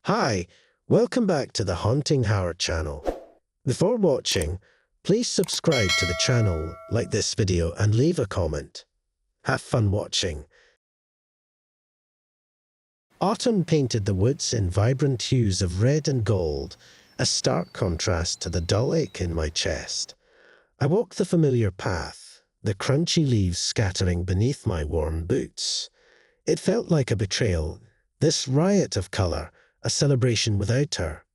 Hi, welcome back to the Haunting Horror channel. Before watching, please subscribe to the channel, like this video and leave a comment. Have fun watching. Autumn painted the woods in vibrant hues of red and gold, a stark contrast to the dull ache in my chest. I walked the familiar path, the crunchy leaves scattering beneath my worn boots. It felt like a betrayal, this riot of color, a celebration without her.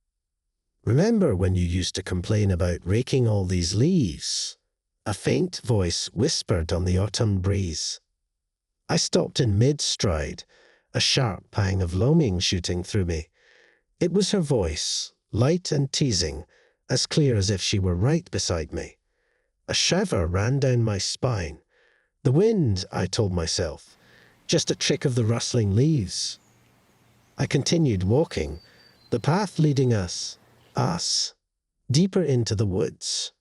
Remember when you used to complain about raking all these leaves? A faint voice whispered on the autumn breeze. I stopped in mid-stride, a sharp pang of longing shooting through me. It was her voice, light and teasing, as clear as if she were right beside me. A shiver ran down my spine. The wind, I told myself, just a trick of the rustling leaves. I continued walking, the path leading us, deeper into the woods.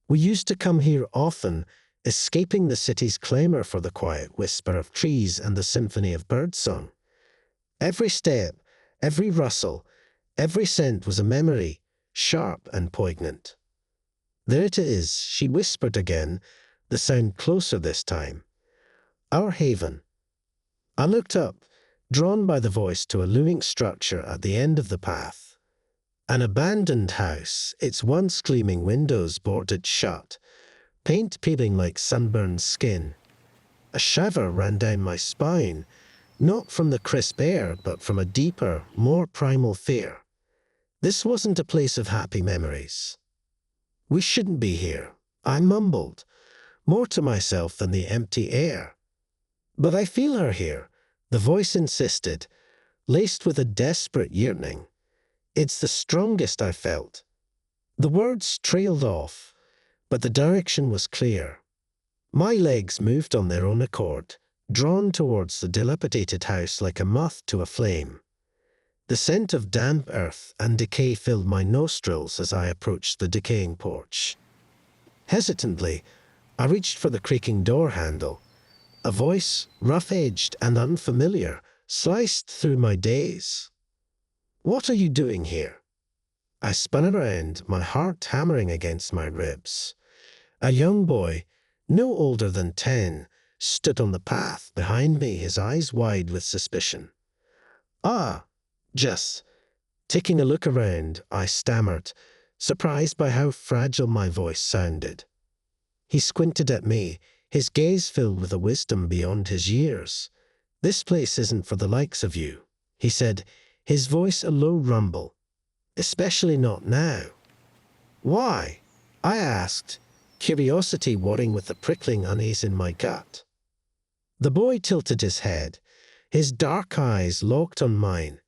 We used to come here often, escaping the city's clamor for the quiet whisper of trees and the symphony of birdsong. Every step, every rustle, every scent was a memory, sharp and poignant. There it is, she whispered again, the sound closer this time. Our haven. I looked up, drawn by the voice to a looming structure at the end of the path. An abandoned house, its once gleaming windows boarded shut, paint peeling like sunburned skin. A shiver ran down my spine, not from the crisp air, but from a deeper, more primal fear. This wasn't a place of happy memories. We shouldn't be here, I mumbled, more to myself than the empty air. But I feel her here, the voice insisted, laced with a desperate yearning. It's the strongest I felt. The words trailed off, but the direction was clear. My legs moved on their own accord, drawn towards the dilapidated house like a moth to a flame. The scent of damp earth and decay filled my nostrils as I approached the decaying porch. Hesitantly, I reached for the creaking door handle. A voice, rough-edged and unfamiliar, sliced through my daze. "What are you doing here?" I spun around, my heart hammering against my ribs. A young boy, no older than 10, stood on the path behind me, his eyes wide with suspicion. Just taking a look around, I stammered, surprised by how fragile my voice sounded. He squinted at me, his gaze filled with a wisdom beyond his years. "This place isn't for the likes of you," he said, his voice a low rumble. "Especially not now." "Why?" I asked, curiosity warring with the prickling unease in my gut. The boy tilted his head, his dark eyes locked on mine.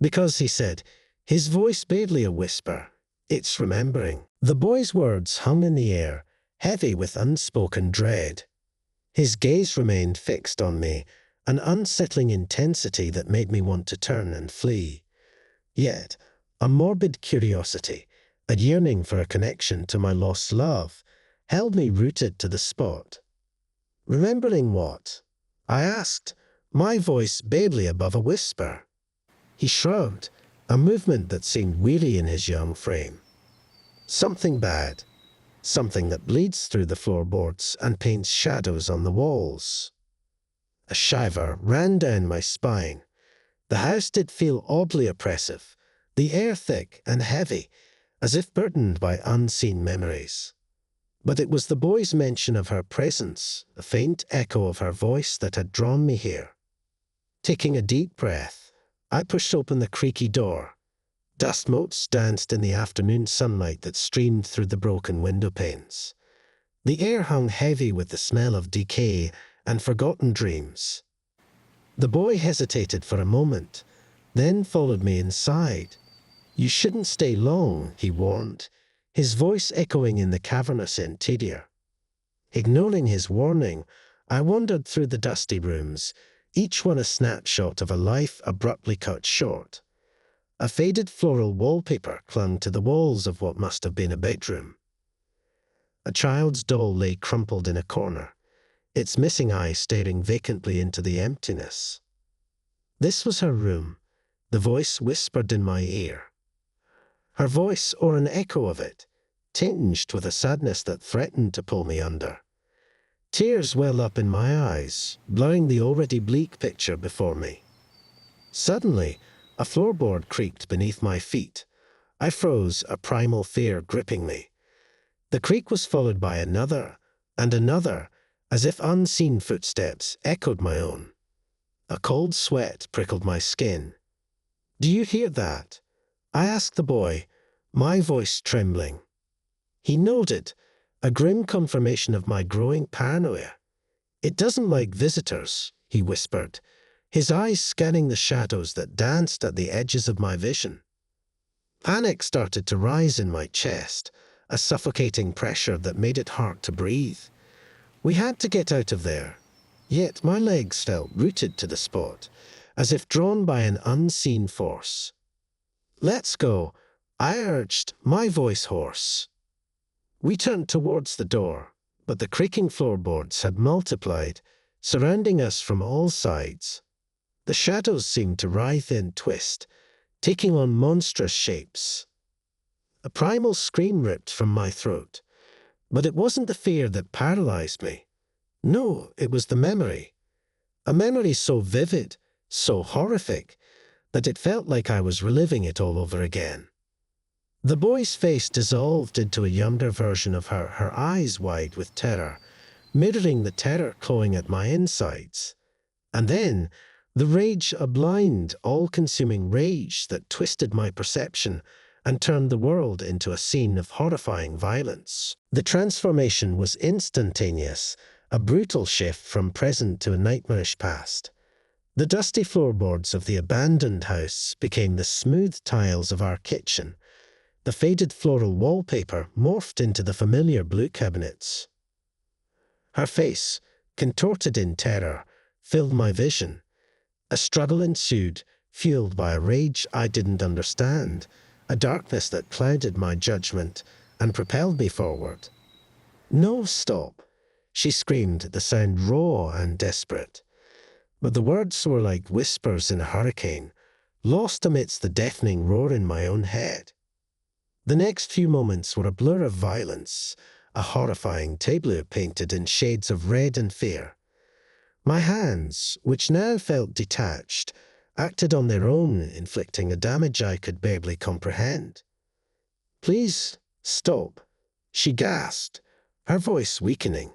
"Because," he said, his voice barely a whisper, "it's remembering." The boy's words hung in the air, heavy with unspoken dread. His gaze remained fixed on me, an unsettling intensity that made me want to turn and flee. Yet, a morbid curiosity, a yearning for a connection to my lost love, held me rooted to the spot. "Remembering what?" I asked, my voice barely above a whisper. He shrugged, a movement that seemed weary in his young frame. "Something bad. Something that bleeds through the floorboards and paints shadows on the walls." A shiver ran down my spine. The house did feel oddly oppressive, the air thick and heavy, as if burdened by unseen memories. But it was the boy's mention of her presence, the faint echo of her voice, that had drawn me here. Taking a deep breath, I pushed open the creaky door. Dust motes danced in the afternoon sunlight that streamed through the broken window panes. The air hung heavy with the smell of decay and forgotten dreams. The boy hesitated for a moment, then followed me inside. "You shouldn't stay long," he warned, his voice echoing in the cavernous interior. Ignoring his warning, I wandered through the dusty rooms, each one a snapshot of a life abruptly cut short. A faded floral wallpaper clung to the walls of what must have been a bedroom. A child's doll lay crumpled in a corner, its missing eye staring vacantly into the emptiness. This was her room, the voice whispered in my ear. Her voice, or an echo of it, tinged with a sadness that threatened to pull me under. Tears welled up in my eyes, blurring the already bleak picture before me. Suddenly, a floorboard creaked beneath my feet. I froze, a primal fear gripping me. The creak was followed by another, and another, as if unseen footsteps echoed my own. A cold sweat prickled my skin. "Do you hear that?" I asked the boy, my voice trembling. He nodded, a grim confirmation of my growing paranoia. "It doesn't like visitors," he whispered, his eyes scanning the shadows that danced at the edges of my vision. Panic started to rise in my chest, a suffocating pressure that made it hard to breathe. We had to get out of there, yet my legs felt rooted to the spot, as if drawn by an unseen force. "Let's go," I urged, my voice hoarse. We turned towards the door, but the creaking floorboards had multiplied, surrounding us from all sides. The shadows seemed to writhe and twist, taking on monstrous shapes. A primal scream ripped from my throat, but it wasn't the fear that paralyzed me. No, it was the memory. A memory so vivid, so horrific, that it felt like I was reliving it all over again. The boy's face dissolved into a younger version of her, her eyes wide with terror, mirroring the terror clawing at my insides. And then, the rage, a blind, all-consuming rage that twisted my perception and turned the world into a scene of horrifying violence. The transformation was instantaneous, a brutal shift from present to a nightmarish past. The dusty floorboards of the abandoned house became the smooth tiles of our kitchen. The faded floral wallpaper morphed into the familiar blue cabinets. Her face, contorted in terror, filled my vision. A struggle ensued, fueled by a rage I didn't understand, a darkness that clouded my judgment and propelled me forward. "No, stop," she screamed, the sound raw and desperate. But the words were like whispers in a hurricane, lost amidst the deafening roar in my own head. The next few moments were a blur of violence, a horrifying tableau painted in shades of red and fear. My hands, which now felt detached, acted on their own, inflicting a damage I could barely comprehend. "Please, stop," she gasped, her voice weakening.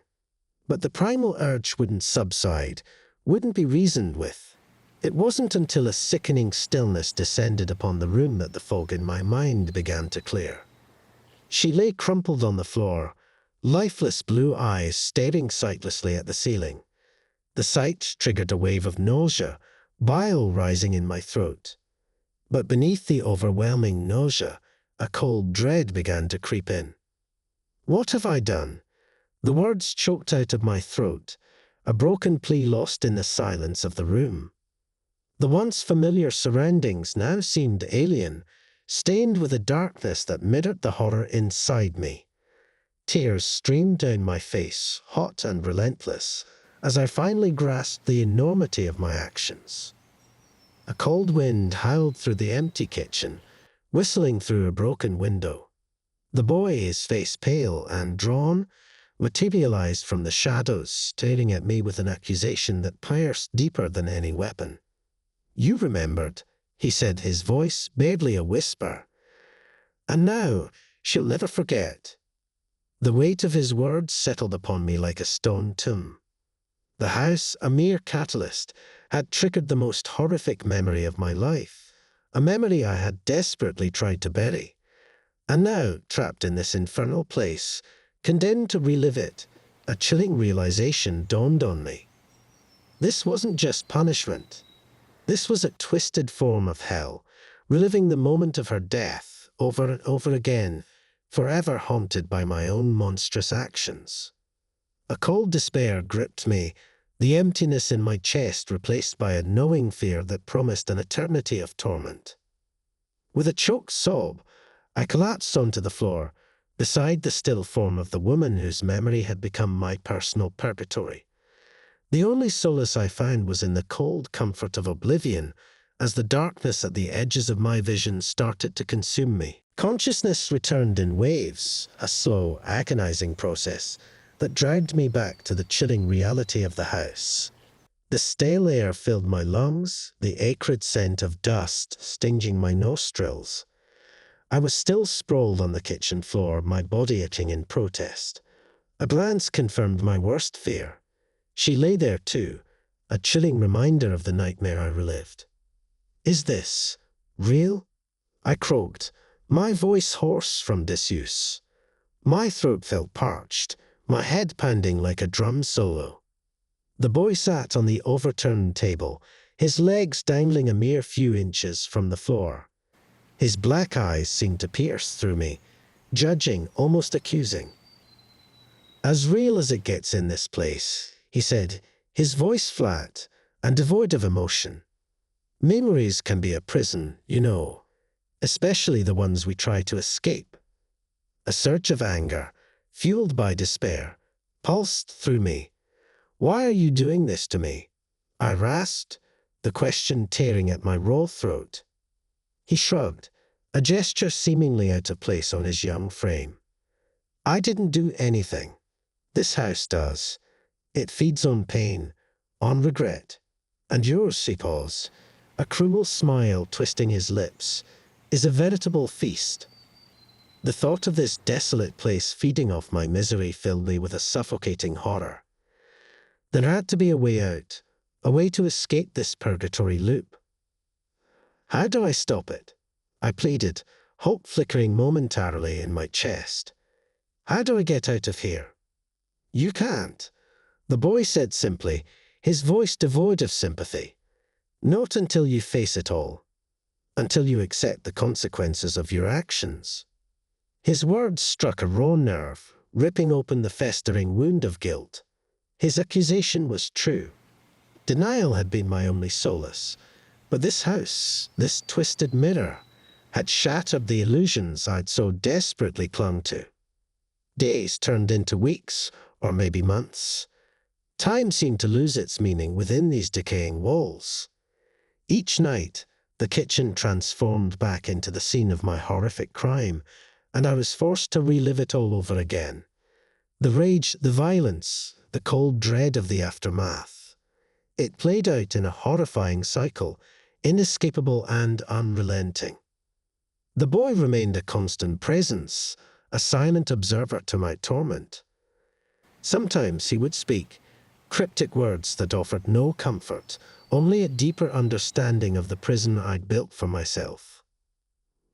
But the primal urge wouldn't subside, wouldn't be reasoned with. It wasn't until a sickening stillness descended upon the room that the fog in my mind began to clear. She lay crumpled on the floor, lifeless blue eyes staring sightlessly at the ceiling. The sight triggered a wave of nausea, bile rising in my throat. But beneath the overwhelming nausea, a cold dread began to creep in. What have I done? The words choked out of my throat, a broken plea lost in the silence of the room. The once familiar surroundings now seemed alien, stained with a darkness that mirrored the horror inside me. Tears streamed down my face, hot and relentless, as I finally grasped the enormity of my actions. A cold wind howled through the empty kitchen, whistling through a broken window. The boy, his face pale and drawn, materialized from the shadows, staring at me with an accusation that pierced deeper than any weapon. "You remembered," he said, his voice barely a whisper. "And now she'll never forget." The weight of his words settled upon me like a stone tomb. The house, a mere catalyst, had triggered the most horrific memory of my life, a memory I had desperately tried to bury. And now, trapped in this infernal place, condemned to relive it, a chilling realization dawned on me. This wasn't just punishment. This was a twisted form of hell, reliving the moment of her death over and over again, forever haunted by my own monstrous actions. A cold despair gripped me, the emptiness in my chest replaced by a knowing fear that promised an eternity of torment. With a choked sob, I collapsed onto the floor, beside the still form of the woman whose memory had become my personal purgatory. The only solace I found was in the cold comfort of oblivion, as the darkness at the edges of my vision started to consume me. Consciousness returned in waves, a slow, agonizing process that dragged me back to the chilling reality of the house. The stale air filled my lungs, the acrid scent of dust stinging my nostrils. I was still sprawled on the kitchen floor, my body itching in protest. A glance confirmed my worst fear. She lay there too, a chilling reminder of the nightmare I relived. "Is this real?" I croaked, my voice hoarse from disuse. My throat felt parched, my head pounding like a drum solo. The boy sat on the overturned table, his legs dangling a mere few inches from the floor. His black eyes seemed to pierce through me, judging, almost accusing. "As real as it gets in this place," he said, his voice flat and devoid of emotion. "Memories can be a prison, you know, especially the ones we try to escape." A surge of anger, fueled by despair, pulsed through me. "Why are you doing this to me?" I rasped, the question tearing at my raw throat. He shrugged, a gesture seemingly out of place on his young frame. "I didn't do anything. This house does. It feeds on pain, on regret. And yours," he paused, a cruel smile twisting his lips, "is a veritable feast." The thought of this desolate place feeding off my misery filled me with a suffocating horror. There had to be a way out, a way to escape this purgatory loop. "How do I stop it?" I pleaded, hope flickering momentarily in my chest. "How do I get out of here?" "You can't," the boy said simply, his voice devoid of sympathy. "Not until you face it all. Until you accept the consequences of your actions." His words struck a raw nerve, ripping open the festering wound of guilt. His accusation was true. Denial had been my only solace, but this house, this twisted mirror, had shattered the illusions I'd so desperately clung to. Days turned into weeks, or maybe months. Time seemed to lose its meaning within these decaying walls. Each night, the kitchen transformed back into the scene of my horrific crime, and I was forced to relive it all over again. The rage, the violence, the cold dread of the aftermath. It played out in a horrifying cycle, inescapable and unrelenting. The boy remained a constant presence, a silent observer to my torment. Sometimes he would speak, cryptic words that offered no comfort, only a deeper understanding of the prison I'd built for myself.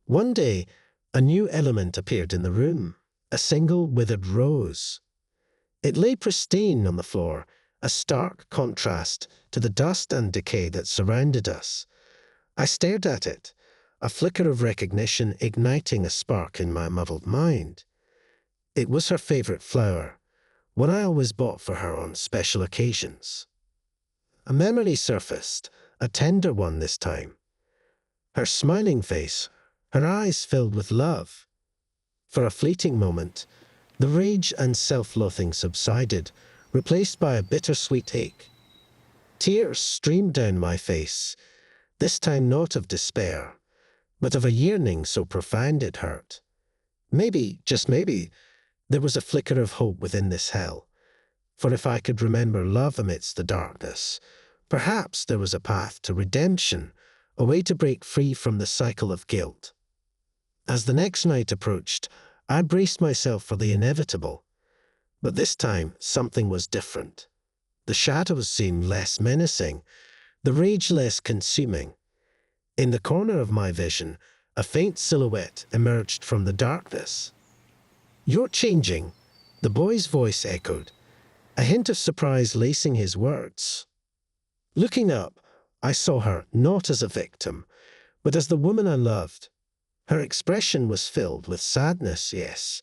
One day, a new element appeared in the room, a single withered rose. It lay pristine on the floor, a stark contrast to the dust and decay that surrounded us. I stared at it, a flicker of recognition igniting a spark in my muddled mind. It was her favorite flower, one I always bought for her on special occasions. A memory surfaced, a tender one this time. Her smiling face, her eyes filled with love. For a fleeting moment, the rage and self-loathing subsided, replaced by a bittersweet ache. Tears streamed down my face, this time not of despair, but of a yearning so profound it hurt. Maybe, just maybe, there was a flicker of hope within this hell. For if I could remember love amidst the darkness, perhaps there was a path to redemption, a way to break free from the cycle of guilt. As the next night approached, I braced myself for the inevitable. But this time, something was different. The shadows seemed less menacing, the rage less consuming. In the corner of my vision, a faint silhouette emerged from the darkness. "You're changing," the boy's voice echoed, a hint of surprise lacing his words. Looking up, I saw her not as a victim, but as the woman I loved. Her expression was filled with sadness, yes,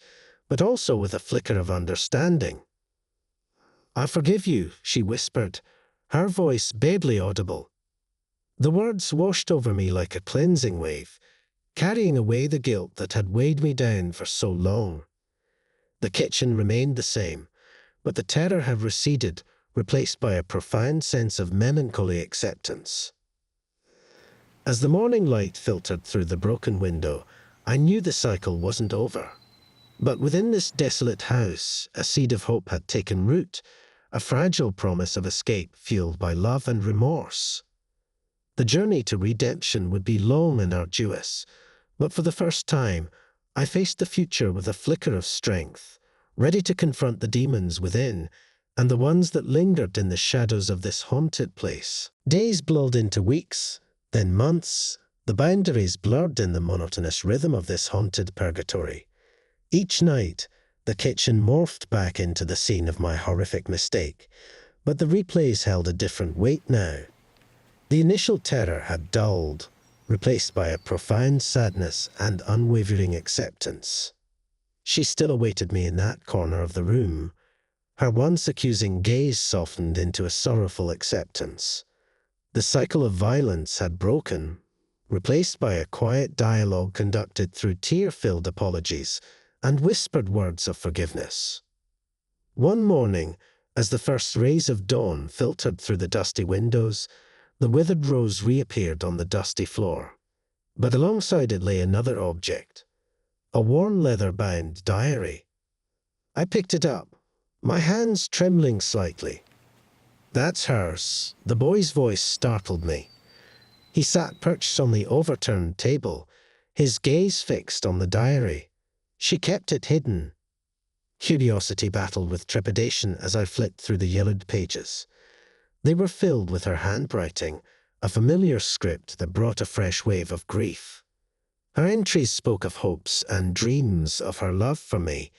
but also with a flicker of understanding. "I forgive you," she whispered, her voice barely audible. The words washed over me like a cleansing wave, carrying away the guilt that had weighed me down for so long. The kitchen remained the same, but the terror had receded, replaced by a profound sense of melancholy acceptance. As the morning light filtered through the broken window, I knew the cycle wasn't over. But within this desolate house, a seed of hope had taken root, a fragile promise of escape fueled by love and remorse. The journey to redemption would be long and arduous, but for the first time, I faced the future with a flicker of strength, ready to confront the demons within and the ones that lingered in the shadows of this haunted place. Days blurred into weeks, then months, the boundaries blurred in the monotonous rhythm of this haunted purgatory. Each night, the kitchen morphed back into the scene of my horrific mistake, but the replays held a different weight now. The initial terror had dulled, replaced by a profound sadness and unwavering acceptance. She still awaited me in that corner of the room. Her once accusing gaze softened into a sorrowful acceptance. The cycle of violence had broken, replaced by a quiet dialogue conducted through tear-filled apologies and whispered words of forgiveness. One morning, as the first rays of dawn filtered through the dusty windows, the withered rose reappeared on the dusty floor. But alongside it lay another object, a worn leather-bound diary. I picked it up, my hands trembling slightly. "That's hers." The boy's voice startled me. He sat perched on the overturned table, his gaze fixed on the diary. She kept it hidden. Curiosity battled with trepidation as I flipped through the yellowed pages. They were filled with her handwriting, a familiar script that brought a fresh wave of grief. Her entries spoke of hopes and dreams, of her love for me,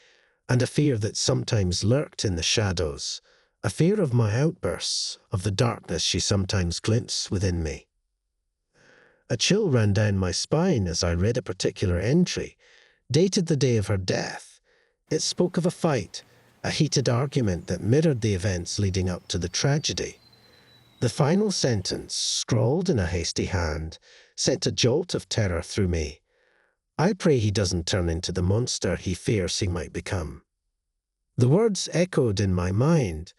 and a fear that sometimes lurked in the shadows, a fear of my outbursts, of the darkness she sometimes glimpsed within me. A chill ran down my spine as I read a particular entry, dated the day of her death. It spoke of a fight, a heated argument that mirrored the events leading up to the tragedy. The final sentence, scrawled in a hasty hand, sent a jolt of terror through me. "I pray he doesn't turn into the monster he fears he might become." The words echoed in my mind,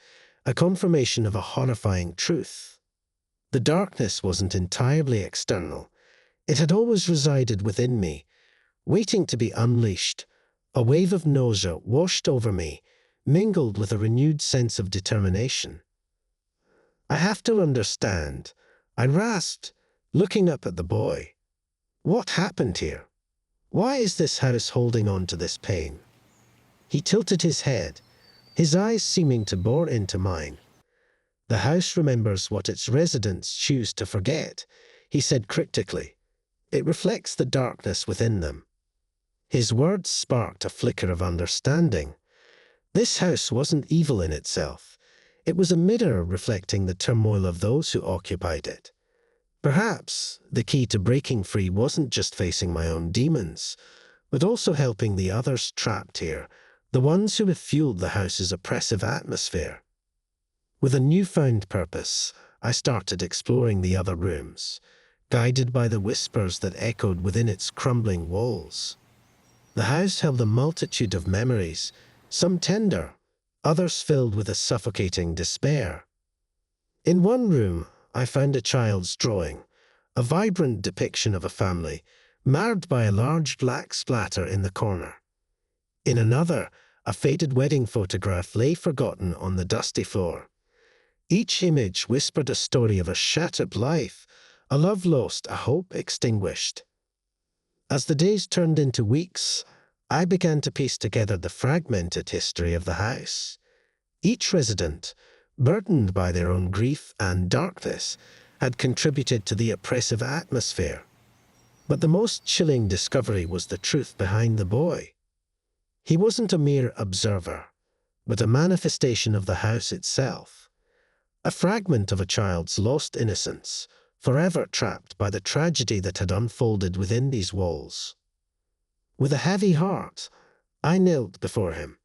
a confirmation of a horrifying truth. The darkness wasn't entirely external. It had always resided within me, waiting to be unleashed. A wave of nausea washed over me, mingled with a renewed sense of determination. "I have to understand," I rasped, looking up at the boy. "What happened here? Why is this house holding on to this pain?" He tilted his head, his eyes seeming to bore into mine. "The house remembers what its residents choose to forget," he said cryptically. "It reflects the darkness within them." His words sparked a flicker of understanding. This house wasn't evil in itself. It was a mirror reflecting the turmoil of those who occupied it. Perhaps the key to breaking free wasn't just facing my own demons, but also helping the others trapped here, the ones who have fueled the house's oppressive atmosphere. With a newfound purpose, I started exploring the other rooms, guided by the whispers that echoed within its crumbling walls. The house held a multitude of memories, some tender, others filled with a suffocating despair. In one room, I found a child's drawing, a vibrant depiction of a family, marred by a large black splatter in the corner. In another, a faded wedding photograph lay forgotten on the dusty floor. Each image whispered a story of a shattered life, a love lost, a hope extinguished. As the days turned into weeks, I began to piece together the fragmented history of the house. Each resident, burdened by their own grief and darkness, had contributed to the oppressive atmosphere. But the most chilling discovery was the truth behind the boy. He wasn't a mere observer, but a manifestation of the house itself. A fragment of a child's lost innocence, forever trapped by the tragedy that had unfolded within these walls. With a heavy heart, I knelt before him.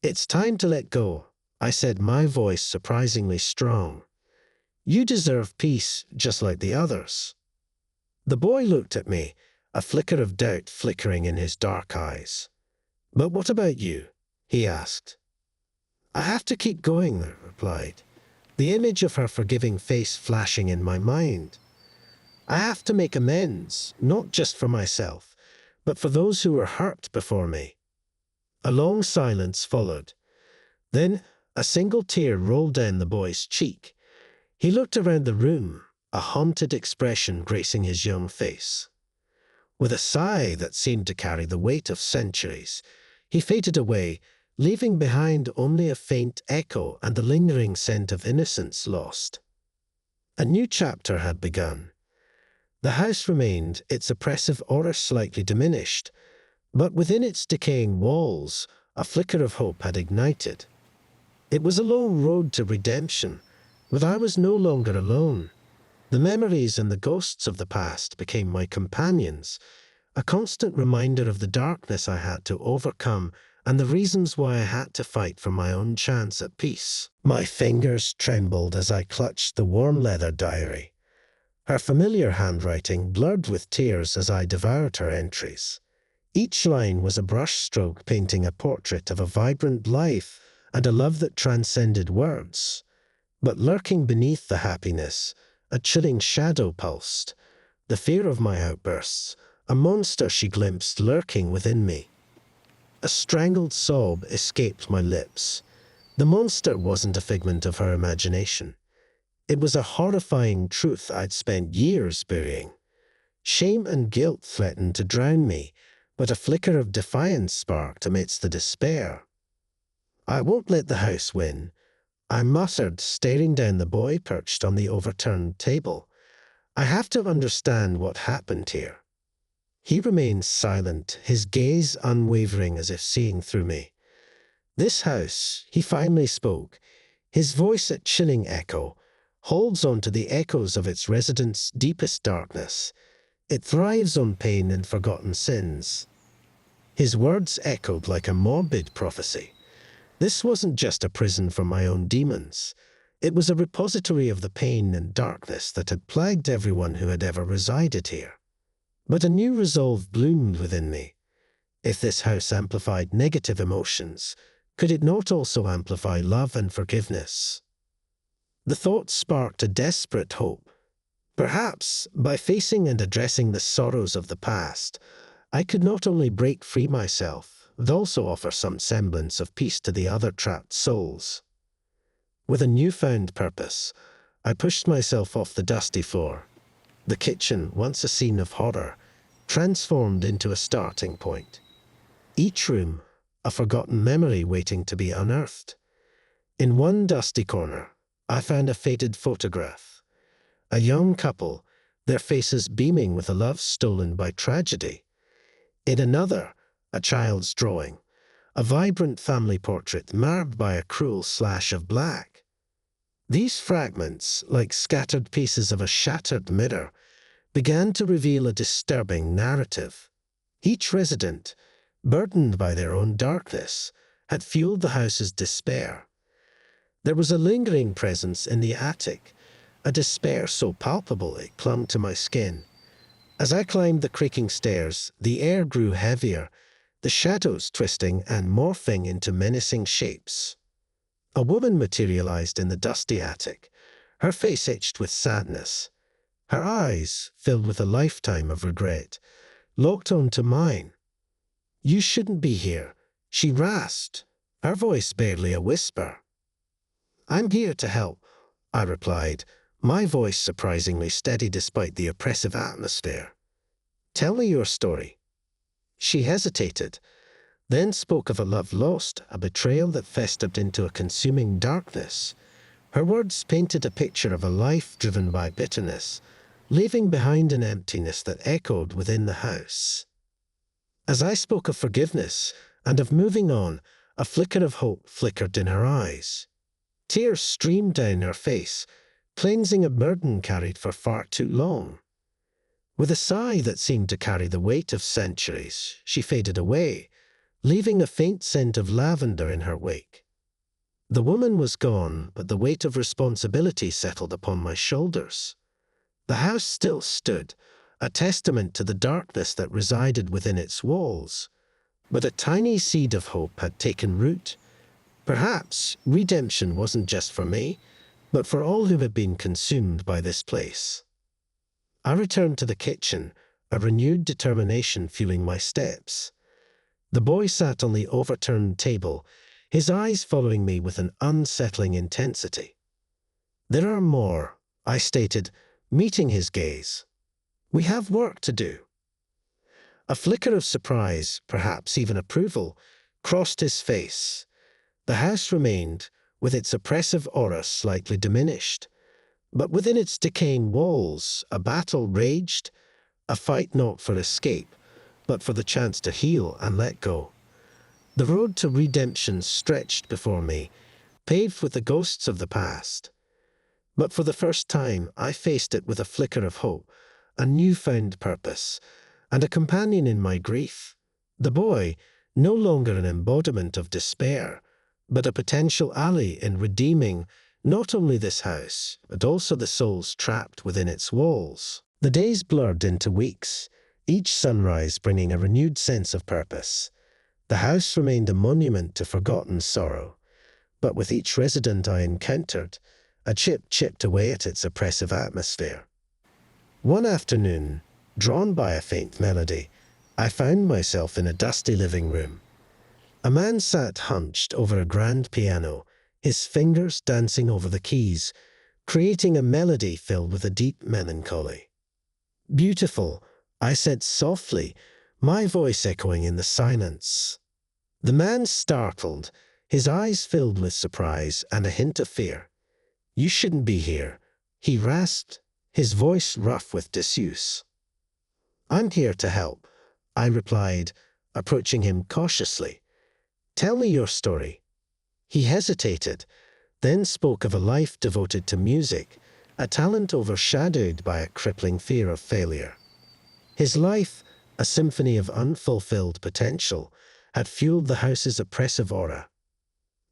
"It's time to let go," I said, my voice surprisingly strong. "You deserve peace just like the others." The boy looked at me, a flicker of doubt flickering in his dark eyes. "But what about you?" he asked. "I have to keep going," I replied, the image of her forgiving face flashing in my mind. I have to make amends, not just for myself, but for those who were hurt before me. A long silence followed. Then a single tear rolled down the boy's cheek. He looked around the room, a haunted expression gracing his young face. With a sigh that seemed to carry the weight of centuries, he faded away, leaving behind only a faint echo and the lingering scent of innocence lost. A new chapter had begun. The house remained, its oppressive aura slightly diminished, but within its decaying walls, a flicker of hope had ignited. It was a long road to redemption, but I was no longer alone. The memories and the ghosts of the past became my companions, a constant reminder of the darkness I had to overcome and the reasons why I had to fight for my own chance at peace. My fingers trembled as I clutched the warm leather diary. Her familiar handwriting blurred with tears as I devoured her entries. Each line was a brushstroke painting a portrait of a vibrant life and a love that transcended words. But lurking beneath the happiness, a chilling shadow pulsed, the fear of my outbursts, a monster she glimpsed lurking within me. A strangled sob escaped my lips. The monster wasn't a figment of her imagination. It was a horrifying truth I'd spent years burying. Shame and guilt threatened to drown me, but a flicker of defiance sparked amidst the despair. "I won't let the house win," I muttered, staring down the boy perched on the overturned table. "I have to understand what happened here." He remained silent, his gaze unwavering as if seeing through me. "This house," he finally spoke, his voice a chilling echo, "holds on to the echoes of its residents' deepest darkness. It thrives on pain and forgotten sins." His words echoed like a morbid prophecy. This wasn't just a prison for my own demons. It was a repository of the pain and darkness that had plagued everyone who had ever resided here. But a new resolve bloomed within me. If this house amplified negative emotions, could it not also amplify love and forgiveness? The thought sparked a desperate hope. Perhaps, by facing and addressing the sorrows of the past, I could not only break free myself, but also offer some semblance of peace to the other trapped souls. With a newfound purpose, I pushed myself off the dusty floor. The kitchen, once a scene of horror, transformed into a starting point. Each room, a forgotten memory waiting to be unearthed. In one dusty corner, I found a faded photograph. A young couple, their faces beaming with a love stolen by tragedy. In another, a child's drawing, a vibrant family portrait marred by a cruel slash of black. These fragments, like scattered pieces of a shattered mirror, began to reveal a disturbing narrative. Each resident, burdened by their own darkness, had fueled the house's despair. There was a lingering presence in the attic, a despair so palpable it clung to my skin. As I climbed the creaking stairs, the air grew heavier, the shadows twisting and morphing into menacing shapes. A woman materialized in the dusty attic, her face etched with sadness. Her eyes, filled with a lifetime of regret, locked onto mine. "You shouldn't be here," she rasped, her voice barely a whisper. "I'm here to help," I replied, my voice surprisingly steady despite the oppressive atmosphere. "Tell me your story." She hesitated, then spoke of a love lost, a betrayal that festered into a consuming darkness. Her words painted a picture of a life driven by bitterness, leaving behind an emptiness that echoed within the house. As I spoke of forgiveness and of moving on, a flicker of hope flickered in her eyes. Tears streamed down her face, cleansing a burden carried for far too long. With a sigh that seemed to carry the weight of centuries, she faded away, leaving a faint scent of lavender in her wake. The woman was gone, but the weight of responsibility settled upon my shoulders. The house still stood, a testament to the darkness that resided within its walls. But a tiny seed of hope had taken root. Perhaps redemption wasn't just for me, but for all who had been consumed by this place. I returned to the kitchen, a renewed determination fueling my steps. The boy sat on the overturned table, his eyes following me with an unsettling intensity. "There are more," I stated, meeting his gaze. "We have work to do." A flicker of surprise, perhaps even approval, crossed his face. The house remained, with its oppressive aura slightly diminished. But within its decaying walls, a battle raged, a fight not for escape, but for the chance to heal and let go. The road to redemption stretched before me, paved with the ghosts of the past. But for the first time, I faced it with a flicker of hope, a newfound purpose, and a companion in my grief. The boy, no longer an embodiment of despair, but a potential ally in redeeming not only this house, but also the souls trapped within its walls. The days blurred into weeks, each sunrise bringing a renewed sense of purpose. The house remained a monument to forgotten sorrow, but with each resident I encountered, a chip chipped away at its oppressive atmosphere. One afternoon, drawn by a faint melody, I found myself in a dusty living room. A man sat hunched over a grand piano, his fingers dancing over the keys, creating a melody filled with a deep melancholy. "Beautiful," I said softly, my voice echoing in the silence. The man startled, his eyes filled with surprise and a hint of fear. "You shouldn't be here," he rasped, his voice rough with disuse. "I'm here to help," I replied, approaching him cautiously. "Tell me your story." He hesitated, then spoke of a life devoted to music, a talent overshadowed by a crippling fear of failure. His life, a symphony of unfulfilled potential, had fueled the house's oppressive aura.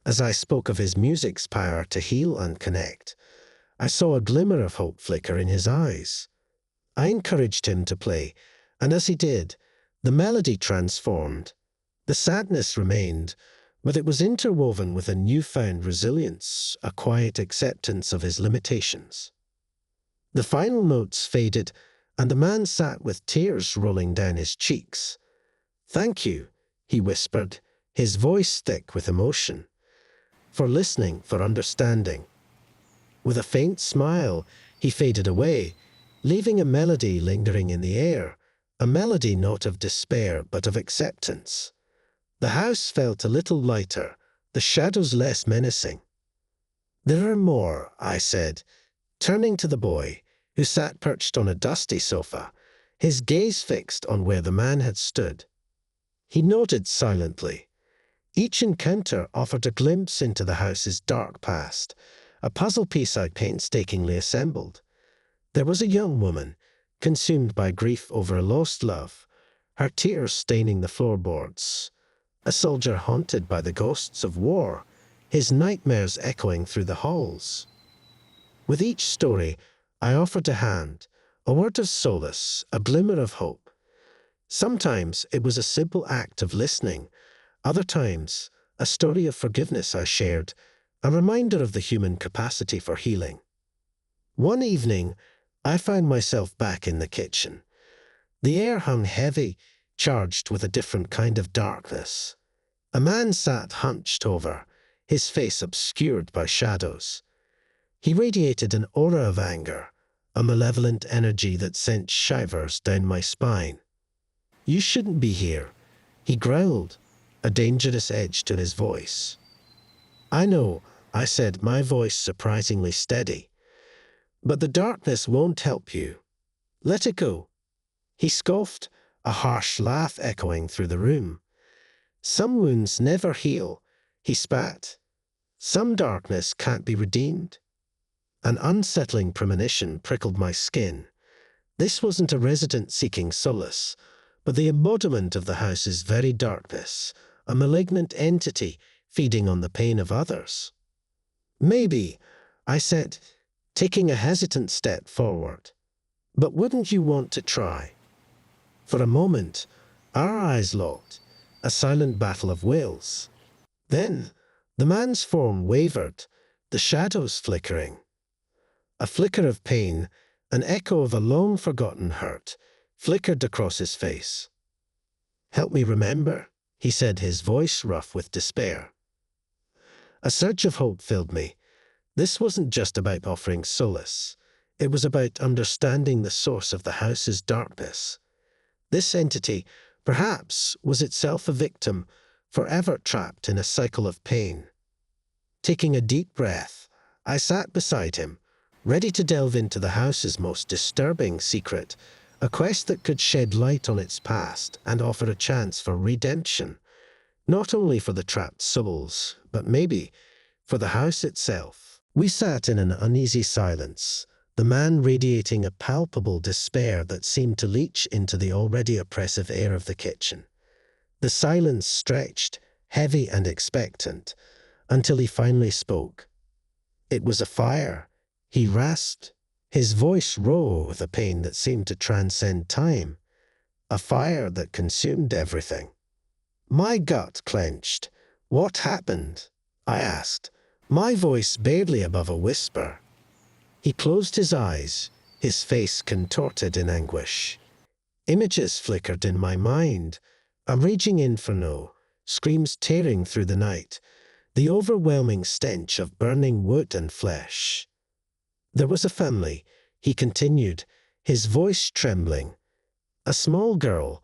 As I spoke of his music's power to heal and connect, I saw a glimmer of hope flicker in his eyes. I encouraged him to play, and as he did, the melody transformed. The sadness remained, but it was interwoven with a newfound resilience, a quiet acceptance of his limitations. The final notes faded, and the man sat with tears rolling down his cheeks. "Thank you," he whispered, his voice thick with emotion. "For listening, for understanding." With a faint smile, he faded away, leaving a melody lingering in the air, a melody not of despair but of acceptance. The house felt a little lighter, the shadows less menacing. "There are more," I said, turning to the boy, who sat perched on a dusty sofa, his gaze fixed on where the man had stood. He nodded silently. Each encounter offered a glimpse into the house's dark past, a puzzle piece I painstakingly assembled. There was a young woman, consumed by grief over a lost love, her tears staining the floorboards. A soldier haunted by the ghosts of war, his nightmares echoing through the halls. With each story, I offered a hand, a word of solace, a glimmer of hope. Sometimes it was a simple act of listening, other times a story of forgiveness I shared, a reminder of the human capacity for healing. One evening, I found myself back in the kitchen. The air hung heavy, charged with a different kind of darkness. A man sat hunched over, his face obscured by shadows. He radiated an aura of anger, a malevolent energy that sent shivers down my spine. "You shouldn't be here," he growled, a dangerous edge to his voice. "I know," I said, my voice surprisingly steady. "But the darkness won't help you. Let it go." He scoffed, a harsh laugh echoing through the room. "Some wounds never heal," he spat. "Some darkness can't be redeemed." An unsettling premonition prickled my skin. This wasn't a resident seeking solace, but the embodiment of the house's very darkness, a malignant entity feeding on the pain of others. "Maybe," I said, taking a hesitant step forward. "But wouldn't you want to try?" For a moment, our eyes locked, a silent battle of wills. Then, the man's form wavered, the shadows flickering. A flicker of pain, An echo of a long-forgotten hurt flickered across his face. "Help me remember," he said, his voice rough with despair. A surge of hope filled me. This wasn't just about offering solace. It was about understanding the source of the house's darkness. This entity, perhaps, was itself a victim, forever trapped in a cycle of pain. Taking a deep breath, I sat beside him, ready to delve into the house's most disturbing secret, a quest that could shed light on its past and offer a chance for redemption, not only for the trapped souls, but maybe for the house itself. We sat in an uneasy silence, the man radiating a palpable despair that seemed to leach into the already oppressive air of the kitchen. The silence stretched, heavy and expectant, until he finally spoke. "It was a fire," he rasped, his voice raw with a pain that seemed to transcend time. "A fire that consumed everything." My gut clenched. "What happened?" I asked, my voice barely above a whisper. He closed his eyes, his face contorted in anguish. Images flickered in my mind, a raging inferno, screams tearing through the night, the overwhelming stench of burning wood and flesh. "There was a family," he continued, his voice trembling. "A small girl.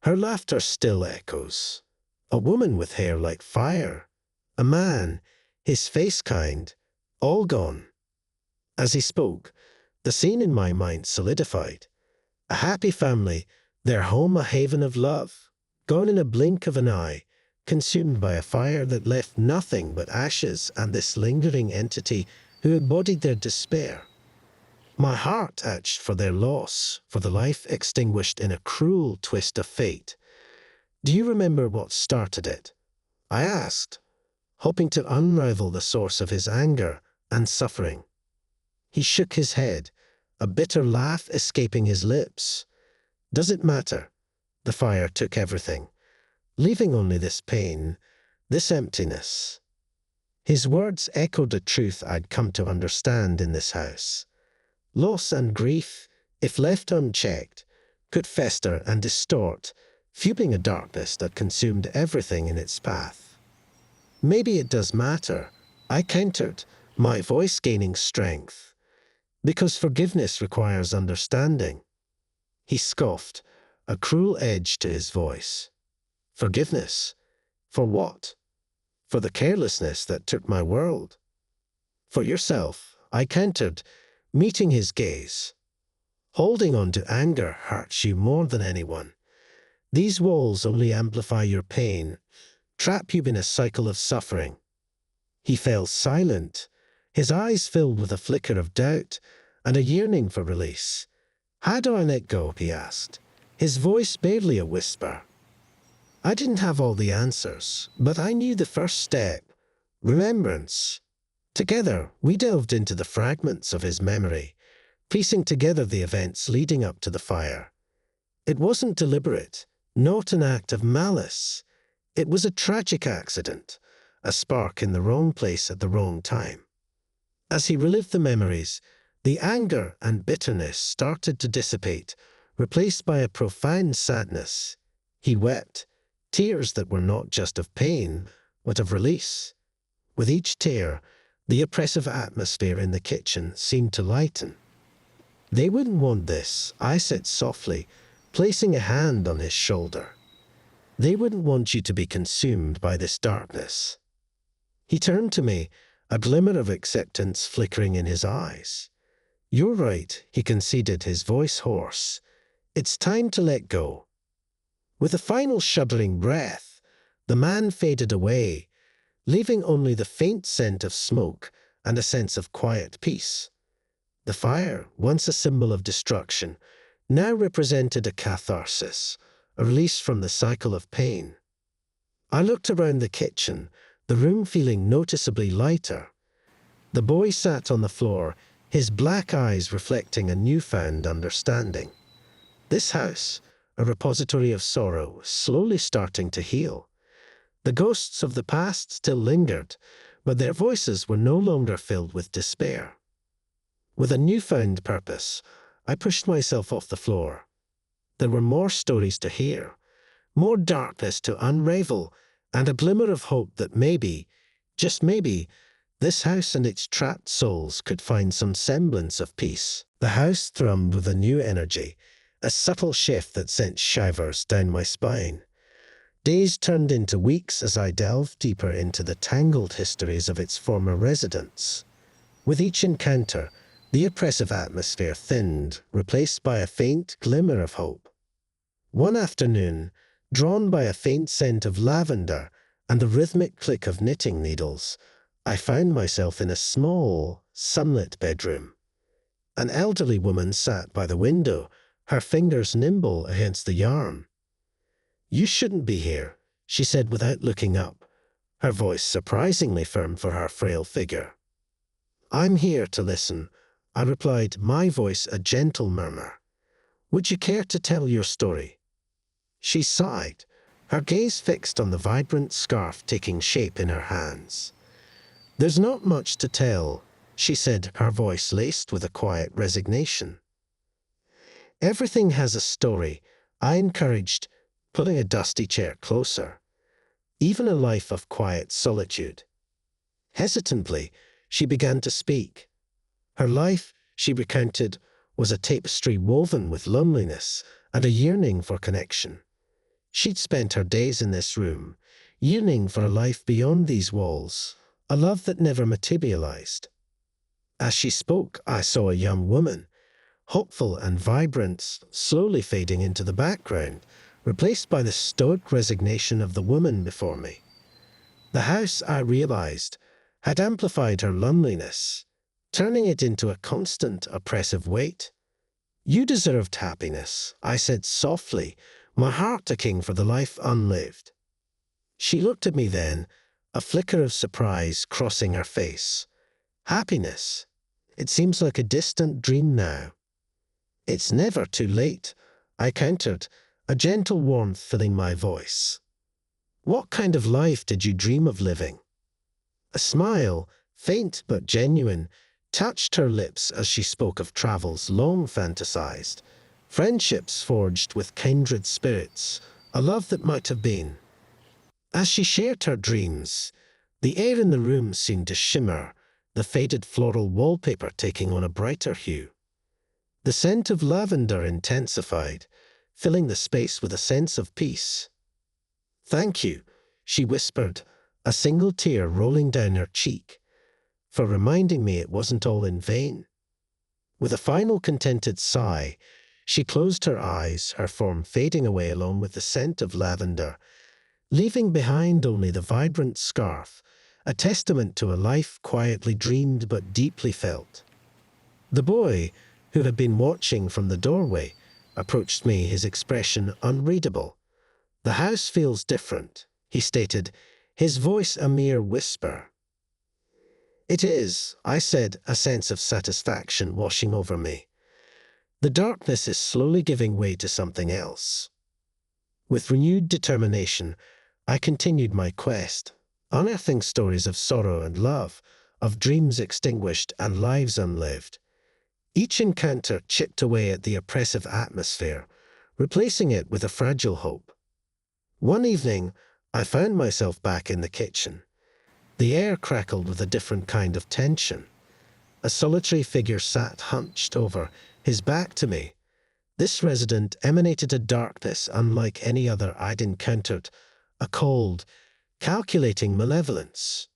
Her laughter still echoes. A woman with hair like fire. A man, his face kind, all gone." As he spoke, the scene in my mind solidified. A happy family, their home a haven of love, gone in a blink of an eye, consumed by a fire that left nothing but ashes and this lingering entity who embodied their despair. My heart ached for their loss, for the life extinguished in a cruel twist of fate. "Do you remember what started it?" I asked, hoping to unravel the source of his anger and suffering. He shook his head, a bitter laugh escaping his lips. "Does it matter? The fire took everything, leaving only this pain, this emptiness." His words echoed a truth I'd come to understand in this house. Loss and grief, if left unchecked, could fester and distort, fueling a darkness that consumed everything in its path. "Maybe it does matter," I countered, my voice gaining strength. "Because forgiveness requires understanding." He scoffed, a cruel edge to his voice. "Forgiveness? For what?" "For the carelessness that took my world." "For yourself," I countered, meeting his gaze. "Holding on to anger hurts you more than anyone. These walls only amplify your pain, trap you in a cycle of suffering." He fell silent, his eyes filled with a flicker of doubt and a yearning for release. "How do I let go?" he asked, his voice barely a whisper. I didn't have all the answers, but I knew the first step: remembrance. Together, we delved into the fragments of his memory, piecing together the events leading up to the fire. It wasn't deliberate, not an act of malice. It was a tragic accident, a spark in the wrong place at the wrong time. As he relived the memories, the anger and bitterness started to dissipate, replaced by a profound sadness. He wept, tears that were not just of pain, but of release. With each tear, the oppressive atmosphere in the kitchen seemed to lighten. "They wouldn't want this," I said softly, placing a hand on his shoulder. "They wouldn't want you to be consumed by this darkness." He turned to me, a glimmer of acceptance flickering in his eyes. "You're right," he conceded, his voice hoarse. "It's time to let go." With a final shuddering breath, the man faded away, leaving only the faint scent of smoke and a sense of quiet peace. The fire, once a symbol of destruction, now represented a catharsis, a release from the cycle of pain. I looked around the kitchen, the room feeling noticeably lighter. The boy sat on the floor, his black eyes reflecting a newfound understanding. This house, a repository of sorrow, was slowly starting to heal. The ghosts of the past still lingered, but their voices were no longer filled with despair. With a newfound purpose, I pushed myself off the floor. There were more stories to hear, more darkness to unravel, and a glimmer of hope that maybe, just maybe, this house and its trapped souls could find some semblance of peace. The house thrummed with a new energy, a subtle shift that sent shivers down my spine. Days turned into weeks as I delved deeper into the tangled histories of its former residents. With each encounter, the oppressive atmosphere thinned, replaced by a faint glimmer of hope. One afternoon, drawn by a faint scent of lavender and the rhythmic click of knitting needles, I found myself in a small, sunlit bedroom. An elderly woman sat by the window, her fingers nimble against the yarn. "You shouldn't be here," she said without looking up, her voice surprisingly firm for her frail figure. "I'm here to listen," I replied, my voice a gentle murmur. "Would you care to tell your story?" She sighed, her gaze fixed on the vibrant scarf taking shape in her hands. "There's not much to tell," she said, her voice laced with a quiet resignation. "Everything has a story," I encouraged, pulling a dusty chair closer. "Even a life of quiet solitude." Hesitantly, she began to speak. Her life, she recounted, was a tapestry woven with loneliness and a yearning for connection. She'd spent her days in this room, yearning for a life beyond these walls, a love that never materialized. As she spoke, I saw a young woman, hopeful and vibrant, slowly fading into the background, replaced by the stoic resignation of the woman before me. The house, I realized, had amplified her loneliness, turning it into a constant, oppressive weight. "You deserved happiness," I said softly, my heart aching for the life unlived. She looked at me then, a flicker of surprise crossing her face. "Happiness? It seems like a distant dream now." "It's never too late," I countered, a gentle warmth filling my voice. "What kind of life did you dream of living?" A smile, faint but genuine, touched her lips as she spoke of travels long fantasized, friendships forged with kindred spirits, a love that might have been. As she shared her dreams, the air in the room seemed to shimmer, the faded floral wallpaper taking on a brighter hue. The scent of lavender intensified, filling the space with a sense of peace. "Thank you," she whispered, a single tear rolling down her cheek, "for reminding me it wasn't all in vain." With a final contented sigh, she closed her eyes, her form fading away along with the scent of lavender, leaving behind only the vibrant scarf, a testament to a life quietly dreamed but deeply felt. The boy, who had been watching from the doorway, approached me, his expression unreadable. "The house feels different," he stated, his voice a mere whisper. "It is," I said, a sense of satisfaction washing over me. "The darkness is slowly giving way to something else." With renewed determination, I continued my quest, unearthing stories of sorrow and love, of dreams extinguished and lives unlived. Each encounter chipped away at the oppressive atmosphere, replacing it with a fragile hope. One evening, I found myself back in the kitchen. The air crackled with a different kind of tension. A solitary figure sat hunched over, his back to me. This resident emanated a darkness unlike any other I'd encountered, a cold, calculating malevolence.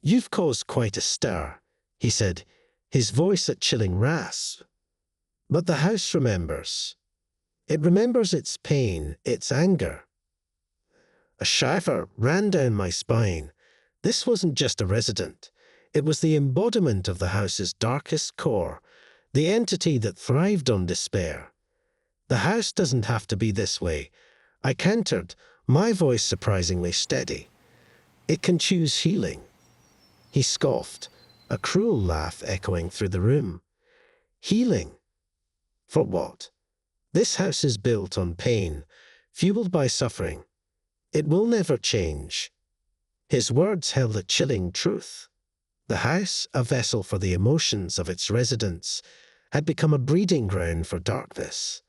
"You've caused quite a stir," he said, his voice a chilling rasp. "But the house remembers. It remembers its pain, its anger." A shiver ran down my spine. This wasn't just a resident. It was the embodiment of the house's darkest core, the entity that thrived on despair. "The house doesn't have to be this way," I countered, my voice surprisingly steady. "It can choose healing." He scoffed, a cruel laugh echoing through the room. "Healing? For what? This house is built on pain, fueled by suffering. It will never change." His words held a chilling truth. The house, a vessel for the emotions of its residents, had become a breeding ground for darkness.